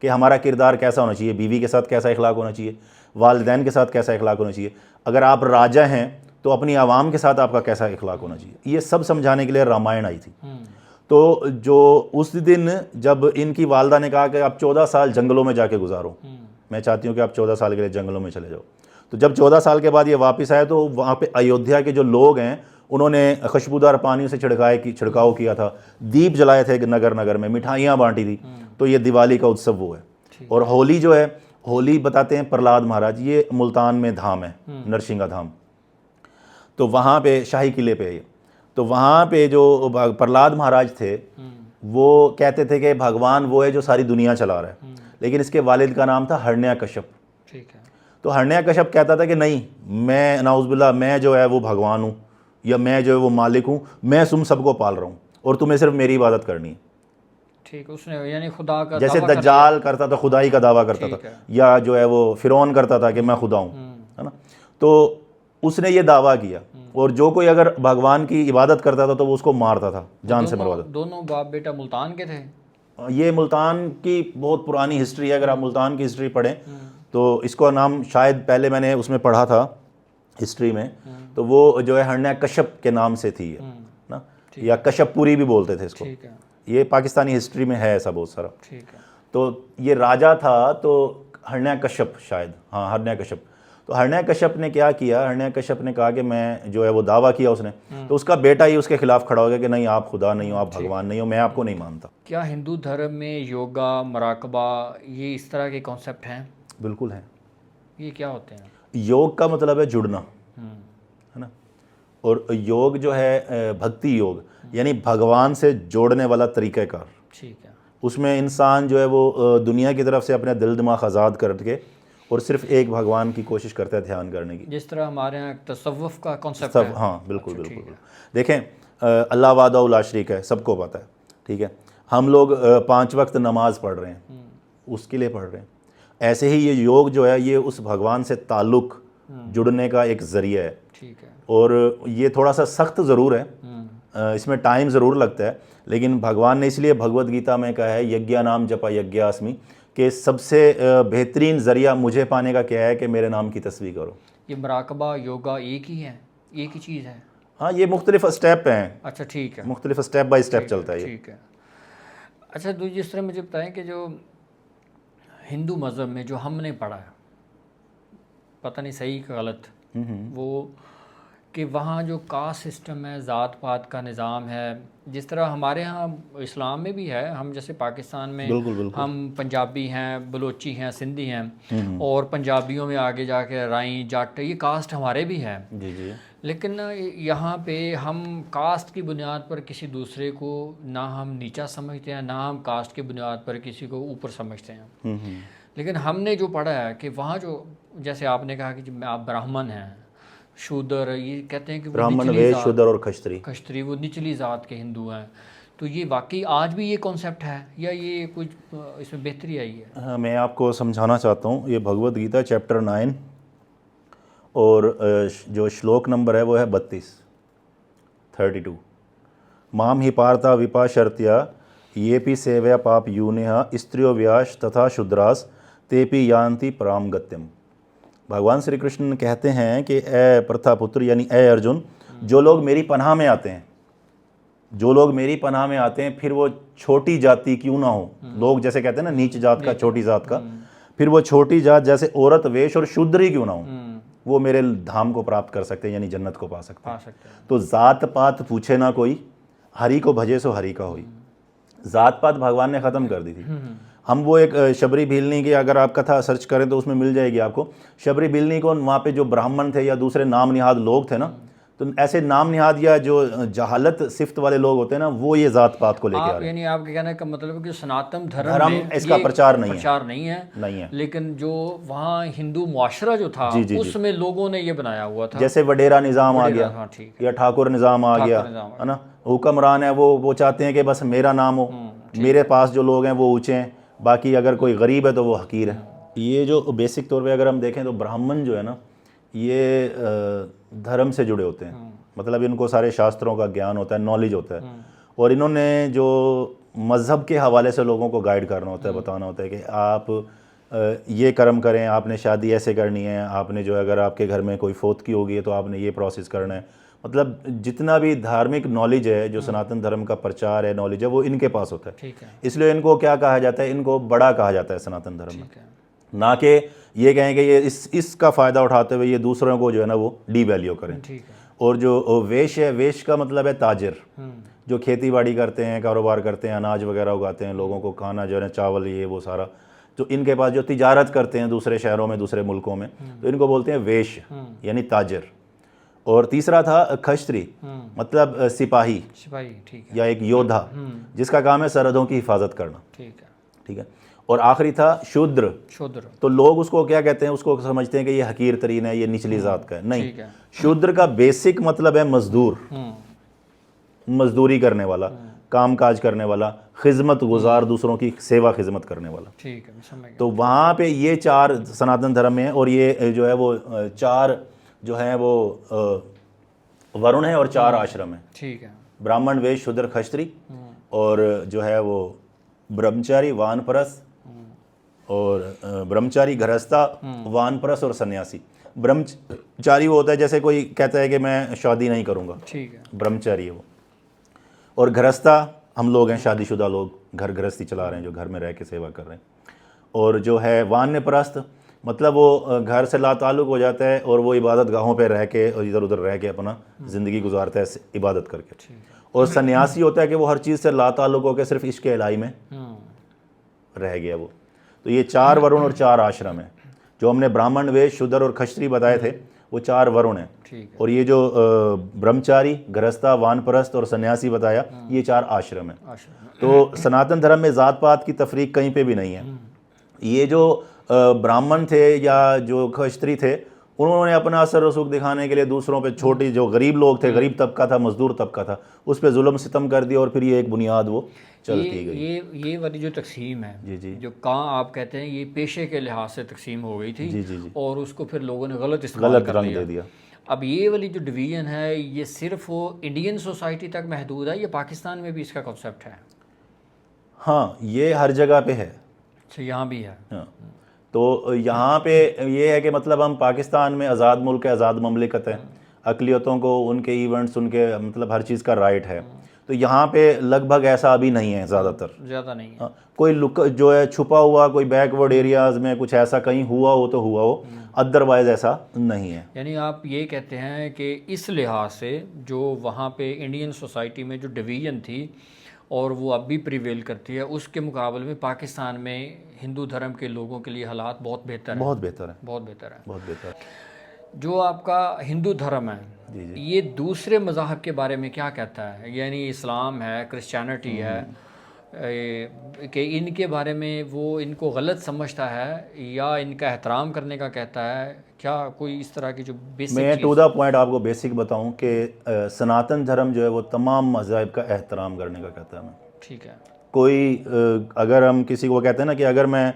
S2: कि हमारा किरदार कैसा होना चाहिए, बीवी के साथ कैसा इखलाक होना चाहिए, वालिदैन के साथ कैसा इखलाक होना चाहिए, अगर आप राजा हैं तो अपनी आवाम के साथ आपका कैसा इखलाक होना चाहिए, ये सब समझाने के लिए रामायण आई थी। तो जो उस दिन जब इनकी वालदा ने कहा कि आप 14 साल जंगलों में जाके गुजारो, मैं चाहती हूँ कि आप 14 साल के लिए जंगलों में चले जाओ, तो जब 14 साल के बाद ये वापस आए तो वहाँ पे अयोध्या के जो लोग हैं, उन्होंने खुशबूदार पानी से छिड़काव किया था, दीप जलाए थे नगर नगर में, मिठाइयाँ बांटी थी। तो ये दिवाली का उत्सव वो है। और होली जो है, होली बताते हैं प्रहलाद महाराज, ये मुल्तान में धाम है, नरसिंगा धाम, तो वहाँ पे शाही किले पे है। तो वहाँ पे जो प्रहलाद महाराज थे, वो कहते थे कि भगवान वो है जो सारी दुनिया चला रहा है, लेकिन इसके वालिद का नाम था हिरण्यकश्यप, ठीक है। तो हिरण्यकश्यप कहता था कि नहीं, मैं नाउज़ुबिल्लाह, मैं जो है वो भगवान हूँ, या मैं जो है वो मालिक हूँ, मैं तुम सबको पाल रहा हूँ और तुम्हें सिर्फ मेरी इबादत करनी है, ठीक।
S1: उसने यानी खुदा का
S2: जैसे दज्जाल करता था, खुदाई का दावा करता था, या जो है वो फिरौन करता था कि मैं खुदा हूँ, है ना। तो उसने ये दावा किया, और जो कोई अगर भगवान की इबादत करता था तो वो उसको मारता था, जान से मरवाता।
S1: दोनों बाप बेटा मुल्तान के थे।
S2: ये मुल्तान की बहुत पुरानी हिस्ट्री है, अगर आप मुल्तान की हिस्ट्री पढ़ें तो इसका नाम शायद पहले मैंने उसमें पढ़ा था हिस्ट्री में, तो वो जो है हिरण्यकश्यप के नाम से थी ना, या कश्यपपुरी भी बोलते थे इसको, ये पाकिस्तानी हिस्ट्री में है ऐसा बहुत सारा, ठीक है। तो ये राजा था, तो हिरण्यकश्यप शायद, हाँ हिरण्यकश्यप। तो हिरण्यकश्यप ने क्या किया, हिरण्यकश्यप ने कहा कि मैं जो है वो दावा किया उसने, तो उसका बेटा ही उसके खिलाफ खड़ा हो गया कि नहीं, आप खुदा नहीं हो, आप भगवान नहीं हो, मैं आपको नहीं मानता।
S1: क्या हिंदू धर्म में योगा, मराकबा, ये इस तरह के कॉन्सेप्ट हैं?
S2: बिल्कुल हैं।
S1: ये क्या होते हैं?
S2: योग का मतलब है जुड़ना, है ना, और योग जो है भक्ति योग, यानी भगवान से जोड़ने वाला तरीक़ाकार, ठीक है। उसमें इंसान जो है वो दुनिया की तरफ से अपने दिल दिमाग आज़ाद करके और सिर्फ एक भगवान की कोशिश करता है ध्यान करने की, जिस तरह हमारे यहाँ तसव्वुफ़ का कॉन्सेप्ट है। हाँ बिल्कुल, अच्छा, बिल्कुल। देखें, अल्लाह वादा ला शरीक है, सबको पता है, ठीक है। हम लोग 5 वक्त नमाज पढ़ रहे हैं, उसके लिए पढ़ रहे हैं। ऐसे ही ये योग जो है, ये उस भगवान से ताल्लुक़ जुड़ने का एक ज़रिया है, ठीक है। और ये थोड़ा सा सख्त ज़रूर है, इसमें टाइम ज़रूर लगता है, लेकिन भगवान ने इसलिए भगवद गीता में कहा है, यज्ञा नाम जपा यज्ञास्मि, कि सबसे बेहतरीन ज़रिया मुझे पाने का क्या है कि मेरे नाम की तस्बीह करो। ये मराकबा योगा एक ही है, एक ही चीज़ है? हाँ, ये मुख्तलिफ स्टेप हैं। अच्छा, ठीक है, मुख्तलिफ स्टेप बाय स्टेप चलता है, ठीक है। अच्छा, तो जिस तरह मुझे बताएं कि जो हिंदू मज़हब में जो हमने पढ़ा है, पता नहीं सही का गलत, वो
S1: कि वहाँ जो कास्ट सिस्टम है, ज़ात पात का निज़ाम है, जिस तरह हमारे यहाँ इस्लाम में भी है, हम जैसे पाकिस्तान में
S2: बिल्कुल बिल्कुल।
S1: हम पंजाबी हैं, बलोची हैं, सिंधी हैं, और पंजाबियों में आगे जाके राई, जाट, ये कास्ट हमारे भी हैं।
S2: जी जी।
S1: लेकिन यहाँ पे हम कास्ट की बुनियाद पर किसी दूसरे को ना हम नीचा समझते हैं, ना हम कास्ट की बुनियाद पर किसी को ऊपर समझते हैं। लेकिन हमने जो पढ़ा है कि वहाँ जो, जैसे आपने कहा कि जब आप ब्राह्मण हैं, शूद्र, ये कहते हैं कि वो
S2: ब्राह्मण,
S1: निचली
S2: वैश्य,
S1: ज़ात,
S2: शूद्र और खश्त्री।
S1: खश्त्री, वो निचली ज़ात के हिंदू हैं। तो ये वाकई आज भी ये कॉन्सेप्ट है या ये कुछ इसमें बेहतरी आई है?
S2: हाँ, मैं आपको समझाना चाहता हूँ। ये भगवत गीता चैप्टर 9 और जो श्लोक नंबर है वो है 32। माम ही पार्था विपाशर्त्या ये पी सेवया पाप यूनिहा स्त्रियो व्यास तथा शूद्रास तेपी यान्ति पराम गत्यम। भगवान श्री कृष्ण कहते हैं कि ए प्रथापुत्र, यानी ए अर्जुन, जो लोग मेरी पनाह में आते हैं, जो लोग मेरी पनाह में आते हैं, फिर वो छोटी जाति क्यों ना हो, लोग जैसे कहते हैं ना नीच जात का, छोटी जात का, फिर वो छोटी जात जैसे औरत, वेश और शूद्र ही क्यों ना हो, वो मेरे धाम को प्राप्त कर सकते हैं, यानी जन्नत को पा सकते हैं। तो जात पात पूछे ना कोई, हरि को भजे सो हरि का होई। जात पात भगवान ने ख़त्म कर दी थी। हम वो एक शबरी भिलनी की अगर आप कथा सर्च करें तो उसमें मिल जाएगी आपको। शबरी भिलनी को वहाँ पे जो ब्राह्मण थे या दूसरे नाम निहाद लोग थे ना, तो ऐसे नाम निहाद या जो जहालत सिफ्त वाले लोग होते हैं ना, वो ये जात पात को लेके आ रहे हैं।
S1: यानी आपके कहने का मतलब है कि सनातन
S2: धर्म
S1: में
S2: इसका प्रचार नहीं
S1: है, लेकिन जो वहाँ हिंदू मुआशरा जो था, उसमें लोगों ने ये बनाया हुआ था।
S2: जैसे वडेरा निज़ाम आ गया,
S1: हाँ,
S2: या ठाकुर निज़ाम आ गया, है ना, हुक्मरान है वो चाहते हैं कि बस मेरा नाम हो, मेरे पास जो लोग हैं वो ऊँचे हैं, बाकी अगर कोई गरीब है तो वो हकीर है। ये जो बेसिक तौर पे अगर हम देखें तो ब्राह्मण जो है ना, ये धर्म से जुड़े होते हैं, मतलब इनको सारे शास्त्रों का ज्ञान होता है, नॉलेज होता है, और इन्होंने जो मज़हब के हवाले से लोगों को गाइड करना होता है, बताना होता है कि आप ये कर्म करें, आपने शादी ऐसे करनी है, आपने जो अगर आपके घर में कोई फौतगी होगी है तो आपने ये प्रोसेस करना है। मतलब जितना भी धार्मिक नॉलेज है, जो सनातन धर्म का प्रचार है, नॉलेज है, वो इनके पास होता है।
S1: ठीक है।
S2: इसलिए इनको क्या कहा जाता है, इनको बड़ा कहा जाता है सनातन धर्म में, ना कि ये कहें कि ये इसका फ़ायदा उठाते हुए ये दूसरों को जो है ना वो डीवैल्यू करें।
S1: ठीक है।
S2: और जो वेश है, वेश का मतलब है ताजिर, जो खेती बाड़ी करते हैं, कारोबार करते हैं, अनाज वगैरह उगाते हैं, लोगों को खाना जो है चावल, ये वो सारा, तो इनके पास जो तिजारत करते हैं दूसरे शहरों में, दूसरे मुल्कों में, तो इनको बोलते हैं वेश, यानी ताजिर। और तीसरा था खश्त्री, मतलब सिपाही,
S1: ठीक है,
S2: या एक योद्धा, जिसका काम है सरहदों की हिफाजत करना। ठीक है। और आखिरी था शूद्र। तो लोग उसको क्या कहते हैं, उसको समझते हैं कि ये हकीर तरीन है, ये निचली जात का है। नहीं, शूद्र का बेसिक मतलब है मजदूर, मजदूरी करने वाला, काम काज करने वाला, खिदमत गुजार, दूसरों की सेवा खिदमत करने वाला।
S1: ठीक है, समझ गया।
S2: तो वहाँ पे ये चार सनातन धर्म में है, और ये जो है वो चार जो है वो वरुण है और चार आश्रम है।
S1: ठीक है।
S2: ब्राह्मण, वैश्य, शूद्र, खत्री, और जो है वो ब्रह्मचारी, वानप्रस्थ, और ब्रह्मचारी, गृहस्था, वानप्रस्थ और सन्यासी। ब्रह्मचारी वो होता है जैसे कोई कहता है कि मैं शादी नहीं करूँगा,
S1: ठीक है,
S2: ब्रह्मचारी है वो। और गृहस्था हम लोग हैं, शादीशुदा लोग, घर गृहस्थी चला रहे हैं, जो घर में रह के सेवा कर रहे हैं। और जो है वानप्रस्थ, मतलब वो घर से लाताल्लुक़ हो जाता है और वो इबादत गाहों पे रह के और इधर उधर रह के अपना ज़िंदगी गुजारता है इबादत करके। और सन्यासी होता है कि वो हर चीज़ से लाताल्लुक़ होकर सिर्फ इश्क इलाही में रह गया वो। तो ये चार वरुण और चार आश्रम है। जो हमने ब्राह्मण, वैश्य, शूद्र और खत्री बताए थे, वो चार वरुण हैं। और ये जो ब्रह्मचारी, गृहस्था, वानप्रस्थ और सन्यासी बताया, ये चार आश्रम हैं। तो सनातन धर्म में ज़ात पात की तफरीक कहीं पे भी नहीं है। ये जो ब्राह्मण थे या जो खत्री थे, उन्होंने अपना असर रसूख दिखाने के लिए दूसरों पे, छोटी जो गरीब लोग थे, गरीब तबका था, मजदूर तबका था, उस पर जुल्म सितम कर दिया, और फिर ये एक बुनियाद वो चलती गई।
S1: ये वाली जो तकसीम है,
S2: जी,
S1: जो कहाँ आप कहते हैं, ये पेशे के लिहाज से तकसीम हो गई थी।
S2: जी।
S1: और उसको फिर लोगों ने गलत
S2: रंग दे दिया।
S1: अब ये वाली जो डिवीज़न है, ये सिर्फ वो इंडियन सोसाइटी तक महदूद है, ये पाकिस्तान में भी इसका कॉन्सेप्ट है?
S2: हाँ, ये हर जगह पे है।
S1: अच्छा, यहाँ भी है।
S2: हाँ, तो यहाँ पे ये है कि मतलब हम पाकिस्तान में आज़ाद मुल्क है, आज़ाद ममलिकत है, अक़लियतों को उनके इवेंट्स, उनके मतलब हर चीज़ का राइट है। तो यहाँ पे लगभग ऐसा अभी नहीं है, ज़्यादातर
S1: ज़्यादा नहीं है।
S2: कोई लुक जो है छुपा हुआ, कोई बैकवर्ड एरियाज़ में कुछ ऐसा कहीं हुआ हो तो हुआ हो, अदरवाइज़ ऐसा नहीं है।
S1: यानी आप ये कहते हैं कि इस लिहाज से जो वहाँ पे इंडियन सोसाइटी में जो डिवीज़न थी और वो अब भी प्रिवेल करती है, उसके मुकाबले में पाकिस्तान में हिंदू धर्म के लोगों के लिए हालात बहुत बेहतर है।
S2: बहुत बेहतर है,
S1: बहुत बेहतर है।
S2: बहुत बेहतर है।
S1: जो आपका हिंदू धर्म है,
S2: जी जी।
S1: ये दूसरे मज़ाहब के बारे में क्या कहता है? यानी इस्लाम है, क्रिश्चियनिटी है, कि इनके बारे में वो इनको गलत समझता है या इनका एहतराम करने का कहता है? क्या कोई इस तरह की जो बेसिक
S2: मैं टू द पॉइंट आपको बेसिक बताऊं कि सनातन धर्म जो है वो तमाम मज़ाहिब का एहतराम करने का कहता है। मैं
S1: ठीक है।
S2: कोई अगर हम किसी को कहते हैं ना कि अगर मैं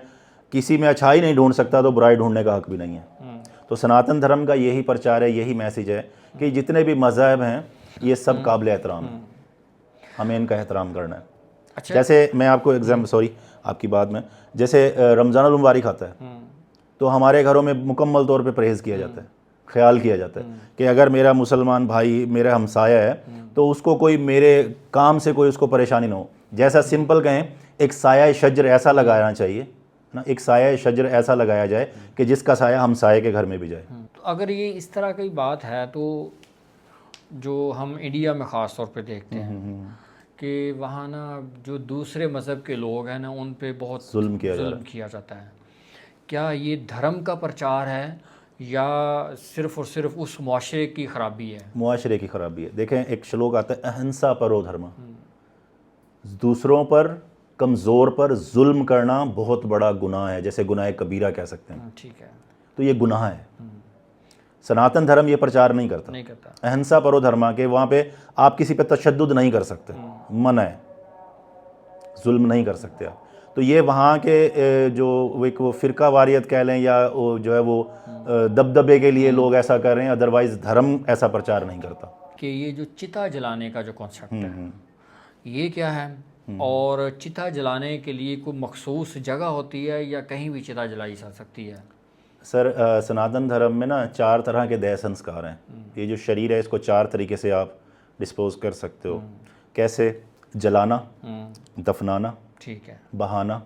S2: किसी में अच्छाई नहीं ढूंढ सकता तो बुराई ढूंढने का हक भी नहीं है। तो सनातन धर्म का यही प्रचार है, यही मैसेज है कि जितने भी मज़ाहिब हैं ये सब काबिल एहतराम है, हमें इनका एहतराम करना है।
S1: अच्छा।
S2: जैसे मैं आपको एग्जाम्पल, सॉरी आपकी बात में, जैसे रमज़ानुल मुबारक आता है तो हमारे घरों में मुकम्मल तौर पे परहेज़ किया जाता है, ख्याल किया जाता है कि अगर मेरा मुसलमान भाई मेरा हमसाया है तो उसको कोई मेरे काम से कोई उसको परेशानी ना हो। जैसा सिंपल कहें, एक साया शजर ऐसा लगाना चाहिए ना, एक साया शजर ऐसा लगाया जाए कि जिसका साया हमसाये के घर में भी जाए।
S1: तो अगर ये इस तरह की बात है तो जो हम इंडिया में ख़ास तौर पे देखते हैं कि वहाँ ना जो दूसरे मज़हब के लोग हैं ना उन पे बहुत
S2: जुल्म
S1: किया जाता है। क्या ये धर्म का प्रचार है या सिर्फ़ और सिर्फ उस मुआशरे की ख़राबी है?
S2: मुआशरे की ख़राबी है। देखें, एक श्लोक आता है, अहिंसा परो धर्म, दूसरों पर, कमज़ोर पर जुल्म करना बहुत बड़ा गुनाह है, जैसे गुनाह कबीरा कह सकते हैं।
S1: ठीक है।
S2: तो ये गुनाह है। सनातन धर्म ये प्रचार नहीं करता। अहिंसा परो धर्मा के वहाँ पे आप किसी पे तशद्दुद नहीं कर सकते, मना है, जुल्म नहीं कर सकते आप। तो ये वहाँ के जो एक वो फ़िरका वारियत कह लें या वो जो है वो दबदबे के लिए लोग ऐसा कर रहे हैं, अदरवाइज़ धर्म ऐसा प्रचार नहीं करता।
S1: कि ये जो चिता जलाने का जो कॉन्सेप्ट है ये क्या है, और चिता जलाने के लिए कोई मखसूस जगह होती है या कहीं भी चिता जलाई जा सकती है?
S2: सर, सनातन धर्म में ना 4 तरह के देह संस्कार हैं। ये जो शरीर है इसको 4 तरीके से आप डिस्पोज कर सकते हो। कैसे? जलाना, दफनाना,
S1: ठीक है,
S2: बहाना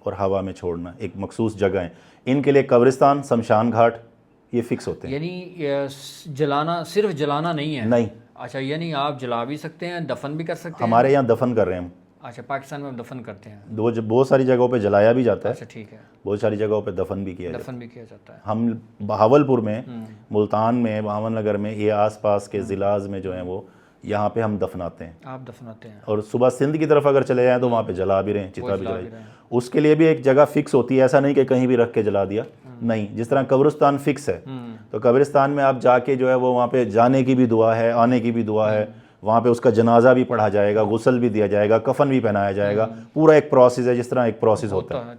S2: और हवा में छोड़ना। एक मखसूस जगह है इनके लिए, कब्रिस्तान, शमशान घाट, ये फिक्स होते हैं।
S1: यानी जलाना सिर्फ जलाना नहीं है?
S2: नहीं।
S1: अच्छा, यानी आप जला भी सकते हैं, दफन भी कर सकते हैं?
S2: हमारे यहाँ दफन कर रहे हैं हम।
S1: अच्छा, पाकिस्तान में हम दफन करते हैं?
S2: बहुत सारी जगहों पे जलाया भी जाता है।
S1: अच्छा, ठीक है।
S2: बहुत सारी जगहों पे दफन भी किया
S1: जाता है।
S2: हम बहावलपुर में, मुल्तान में, बहावन नगर में, ये आसपास के ज़िलाज में जो हैं वो यहाँ पे हम दफनाते हैं।
S1: आप दफनाते हैं? और
S2: सुबह सिंध की तरफ अगर चले जाएँ तो वहाँ पे जला भी रहे हैं, चिता भी जलाई। उसके लिए भी एक जगह फिक्स होती है, ऐसा नहीं कि कहीं भी रख के जला दिया, नहीं। जिस तरह कब्रिस्तान फिक्स है तो कब्रिस्तान में आप जाके जो है वो वहाँ पे जाने की भी दुआ है, आने की भी दुआ है, वहाँ पे उसका जनाजा भी पढ़ा जाएगा, गुस्ल भी दिया जाएगा, कफन भी पहनाया जाएगा, पूरा एक प्रोसेस है, जिस तरह एक प्रोसेस होता है।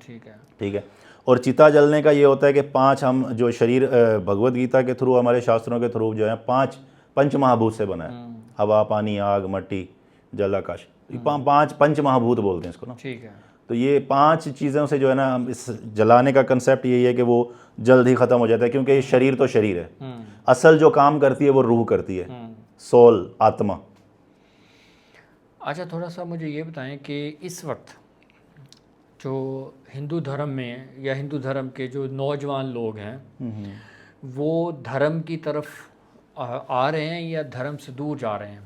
S2: ठीक है। और चिता जलने का ये होता है कि 5 हम जो शरीर भगवत गीता के थ्रू, हमारे शास्त्रों के थ्रू जो है 5 पंच महाभूत से बना है। हवा, पानी, आग, मिट्टी, जल, आकाश, 5 पंच महाभूत बोलते हैं इसको ना।
S1: ठीक है।
S2: तो ये 5 चीज़ों से जो है ना, हम इस जलाने का कंसेप्ट यही है कि वो जल्द ही ख़त्म हो जाता है, क्योंकि ये शरीर तो शरीर है, असल जो काम करती है वो रूह करती है, सोल, आत्मा।
S1: अच्छा, थोड़ा सा मुझे ये बताएं कि इस वक्त जो हिंदू धर्म में या हिंदू धर्म के जो नौजवान लोग हैं वो धर्म की तरफ आ रहे हैं या धर्म से दूर जा रहे हैं?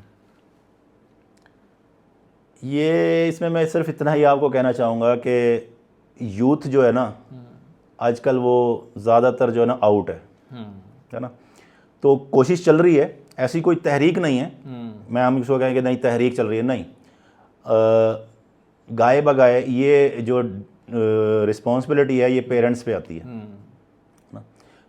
S2: ये इसमें मैं सिर्फ इतना ही आपको कहना चाहूँगा कि यूथ जो है ना आजकल वो ज़्यादातर जो है ना आउट है ना। तो कोशिश चल रही है, ऐसी कोई तहरीक नहीं है। मैं हम इसको कहें कि नहीं तहरीक चल रही है, नहीं। गाए बगाए ये जो रिस्पॉन्सिबिलिटी है ये पेरेंट्स पे आती है ना।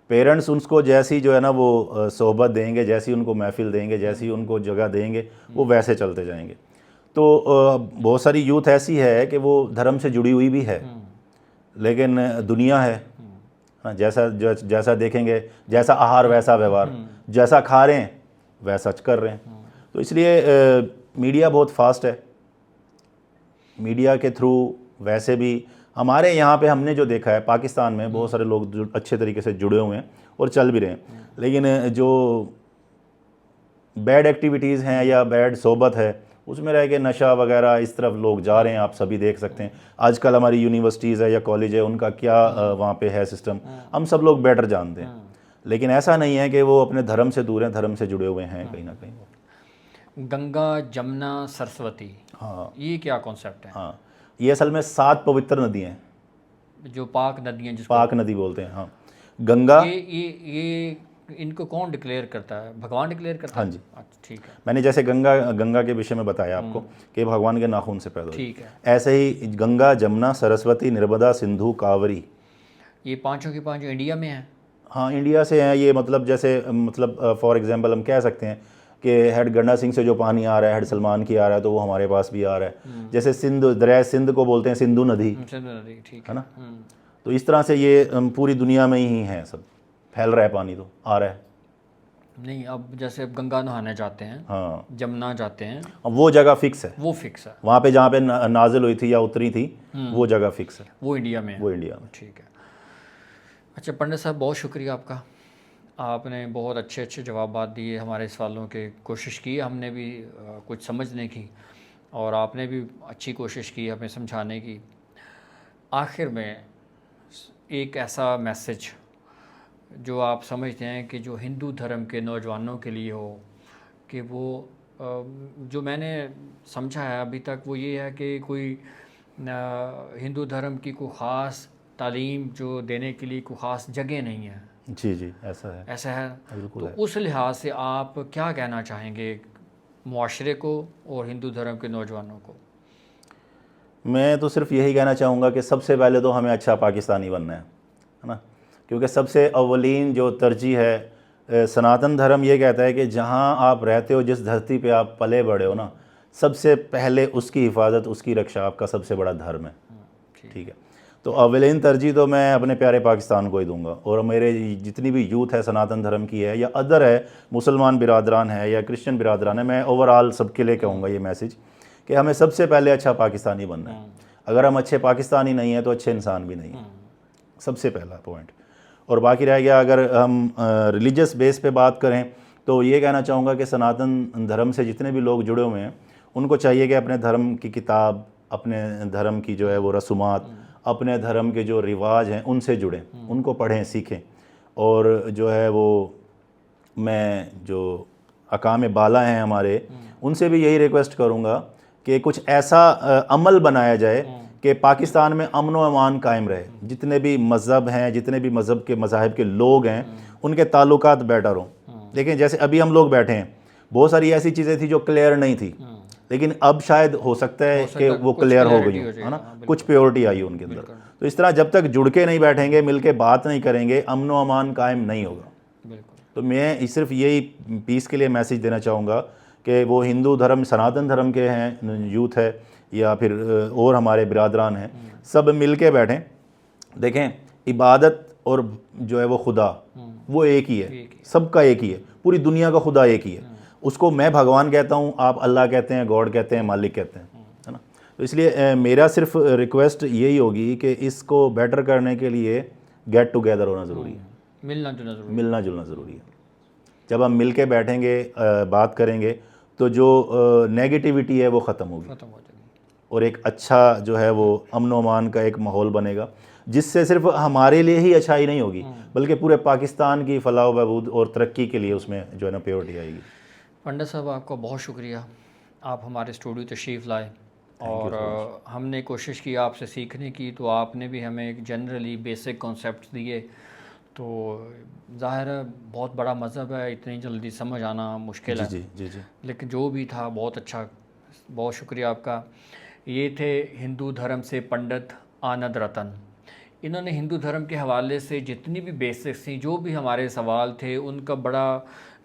S2: पेरेंट्स उसको जैसी जो है ना वो सोहबत देंगे, जैसी उनको महफिल देंगे, जैसी उनको जगह देंगे, वो वैसे चलते जाएंगे। तो बहुत सारी यूथ ऐसी है कि वो धर्म से जुड़ी हुई भी है, लेकिन दुनिया है, जैसा देखेंगे, जैसा आहार वैसा व्यवहार, जैसा खा रहे हैं वैसा कर रहे हैं। तो इसलिए मीडिया बहुत फास्ट है। मीडिया के थ्रू वैसे भी हमारे यहाँ पे हमने जो देखा है, पाकिस्तान में बहुत सारे लोग अच्छे तरीके से जुड़े हुए हैं और चल भी रहे हैं, लेकिन जो बैड एक्टिविटीज़ हैं या बैड सोबत है उसमें रह के नशा वगैरह इस तरफ लोग जा रहे हैं, आप सभी देख सकते हैं। आजकल हमारी यूनिवर्सिटीज़ है या कॉलेज है, उनका क्या वहाँ पे है सिस्टम, हम सब लोग बेटर जानते हैं। लेकिन ऐसा नहीं है कि वो अपने धर्म से दूर हैं, धर्म से जुड़े हुए हैं कहीं ना कहीं।
S1: गंगा, जमुना, सरस्वती,
S2: हाँ
S1: ये क्या कॉन्सेप्ट है?
S2: हाँ, ये असल में 7 पवित्र नदियाँ हैं,
S1: जो पाक नदियाँ जिसको
S2: पाक नदी बोलते हैं। हाँ, गंगा।
S1: ये इनको कौन डिक्लेयर करता है? भगवान डिक्लेयर करता
S2: हाँ
S1: है?
S2: जी,
S1: अच्छा, ठीक है।
S2: मैंने जैसे गंगा के विषय में बताया आपको कि भगवान के नाखून से पैदा हुई,
S1: ठीक है।
S2: ऐसे ही गंगा, जमुना, सरस्वती, नर्मदा, सिंधु, कावरी,
S1: ये पांचों की पांचों इंडिया में हैं?
S2: हाँ इंडिया से हैं ये। मतलब जैसे मतलब फॉर एग्जांपल हम कह सकते हैं कि हेड गंडा सिंह से जो पानी आ रहा है, हेड सलमान की आ रहा है, तो वो हमारे पास भी आ रहा है। जैसे दरिया सिंध को बोलते हैं सिंधु नदी,
S1: सिंधु नदी, ठीक
S2: है
S1: है।
S2: ना। तो इस तरह से ये पूरी दुनिया में ही है, सब फैल रहा है, पानी तो आ रहा है।
S1: नहीं, अब जैसे अब गंगा नहाने जाते हैं,
S2: हाँ,
S1: जमुना जाते हैं,
S2: अब वो जगह फिक्स है,
S1: वो फिक्स है,
S2: वहाँ पे जहाँ पे नाजिल हुई थी या उतरी थी, वो जगह फिक्स है,
S1: वो इंडिया में है।
S2: वो इंडिया में।
S1: ठीक है। अच्छा पंडित साहब, बहुत शुक्रिया आपका, आपने बहुत अच्छे अच्छे जवाब दिए हमारे सवालों के। कोशिश की हमने भी कुछ समझने की, और आपने भी अच्छी कोशिश की हमें समझाने की। आखिर में एक ऐसा मैसेज जो आप समझते हैं कि जो हिंदू धर्म के नौजवानों के लिए हो, कि वो जो मैंने समझा है अभी तक, वो ये है कि कोई हिंदू धर्म की कोई ख़ास तालीम जो देने के लिए कोई ख़ास जगह नहीं है।
S2: जी जी, ऐसा है,
S1: ऐसा है।
S2: बिल्कुल
S1: तो
S2: है।
S1: उस लिहाज से आप क्या कहना चाहेंगे मुआशरे को और हिंदू धर्म के नौजवानों को?
S2: मैं तो सिर्फ यही कहना चाहूँगा कि सबसे पहले तो हमें अच्छा पाकिस्तानी बनना है ना, क्योंकि सबसे अव्वलीन जो तरजीह है, सनातन धर्म ये कहता है कि जहाँ आप रहते हो, जिस धरती पे आप पले बड़े हो ना, सबसे पहले उसकी हिफाजत, उसकी रक्षा आपका सबसे बड़ा धर्म है। ठीक है, तो अव्वलीन तरजीह तो मैं अपने प्यारे पाकिस्तान को ही दूंगा। और मेरे जितनी भी यूथ है सनातन धर्म की है या अदर है, मुसलमान बिरादरान है या क्रिश्चियन बिरादरान है, मैं ओवरऑल सबके लिए कहूँगा ये मैसेज कि हमें सबसे पहले अच्छा पाकिस्तानी बनना है। अगर हम अच्छे पाकिस्तानी नहीं हैं तो अच्छे इंसान भी नहीं हैं, सबसे पहला पॉइंट। और बाकी रह गया, अगर हम रिलीजियस बेस पे बात करें तो ये कहना चाहूँगा कि सनातन धर्म से जितने भी लोग जुड़े हुए हैं, उनको चाहिए कि अपने धर्म की किताब, अपने धर्म की जो है वो रसूमात, अपने धर्म के जो रिवाज हैं उनसे जुड़ें, उनको पढ़ें, सीखें। और जो है वो मैं जो अकाम बाला हैं हमारे, उनसे भी यही रिक्वेस्ट करूँगा कि कुछ ऐसा अमल बनाया जाए कि पाकिस्तान में अमन व अमान कायम रहे। जितने भी मज़हब हैं, जितने भी मज़हब के मज़ाहिब के लोग हैं, उनके ताल्लुकात बेटर हों। लेकिन जैसे अभी हम लोग बैठे हैं, बहुत सारी ऐसी चीज़ें थी जो क्लियर नहीं थी, लेकिन अब शायद हो सकता है कि वो क्लियर हो गई हो, है ना, कुछ प्योरिटी आई उनके अंदर। तो इस तरह जब तक जुड़ के नहीं बैठेंगे, मिल के बात नहीं करेंगे, अमन व अमान कायम नहीं होगा। तो मैं सिर्फ यही पीस के लिए मैसेज देना चाहूँगा कि वो हिंदू धर्म, सनातन धर्म के हैं यूथ है या फिर और हमारे बिरादरान हैं, सब मिल के बैठें। देखें, इबादत और जो है वो खुदा वो एक ही है, सबका एक ही है, पूरी दुनिया का खुदा एक ही है। उसको मैं भगवान कहता हूँ, आप अल्लाह कहते हैं, गॉड कहते हैं, मालिक कहते हैं, है ना। तो इसलिए मेरा सिर्फ रिक्वेस्ट यही होगी कि इसको बेटर करने के लिए गेट टुगेदर होना ज़रूरी है,
S1: मिलना जुलना ज़रूरी है।
S2: जब हम मिल के बैठेंगे, बात करेंगे, तो जो नेगेटिविटी है वो ख़त्म हो जाएगी और एक अच्छा जो है वो अमन व अमान का एक माहौल बनेगा, जिससे सिर्फ हमारे लिए ही अच्छाई नहीं होगी बल्कि पूरे पाकिस्तान की फलाह बहबूद और तरक्की के लिए उसमें जो है ना प्योरिटी आएगी।
S1: पंडित साहब, आपका बहुत शुक्रिया, आप हमारे स्टूडियो तशरीफ़ लाए और हमने कोशिश की आपसे सीखने की, तो आपने भी हमें एक जनरली बेसिक कॉन्सेप्ट दिए। तो ज़ाहिर है बहुत बड़ा मज़हब है, इतनी जल्दी समझ आना मुश्किल है।
S2: जी।
S1: लेकिन जो भी था बहुत अच्छा, बहुत शुक्रिया आपका। ये थे हिंदू धर्म से पंडित आनंद रतन। इन्होंने हिंदू धर्म के हवाले से जितनी भी बेसिक्स थी, जो भी हमारे सवाल थे, उनका बड़ा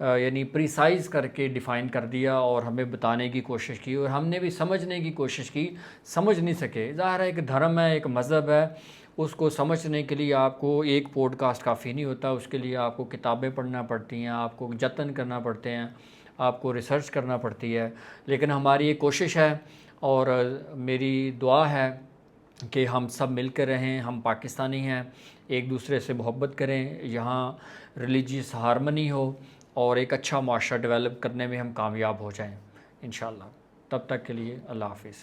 S1: यानी प्रिसाइज़ करके डिफ़ाइन कर दिया और हमें बताने की कोशिश की, और हमने भी समझने की कोशिश की, समझ नहीं सके। ज़ाहिर है एक धर्म है, एक मज़हब है, उसको समझने के लिए आपको एक पॉडकास्ट काफ़ी नहीं होता, उसके लिए आपको किताबें पढ़ना पड़ती हैं, आपको जतन करना पड़ते हैं, आपको रिसर्च करना पड़ती है। लेकिन हमारी ये कोशिश है और मेरी दुआ है कि हम सब मिलकर रहें, हम पाकिस्तानी हैं, एक दूसरे से मोहब्बत करें, यहाँ रिलीजियस हारमनी हो और एक अच्छा माशरा डेवलप करने में हम कामयाब हो जाएं इंशाअल्लाह। तब तक के लिए अल्लाह हाफिज़।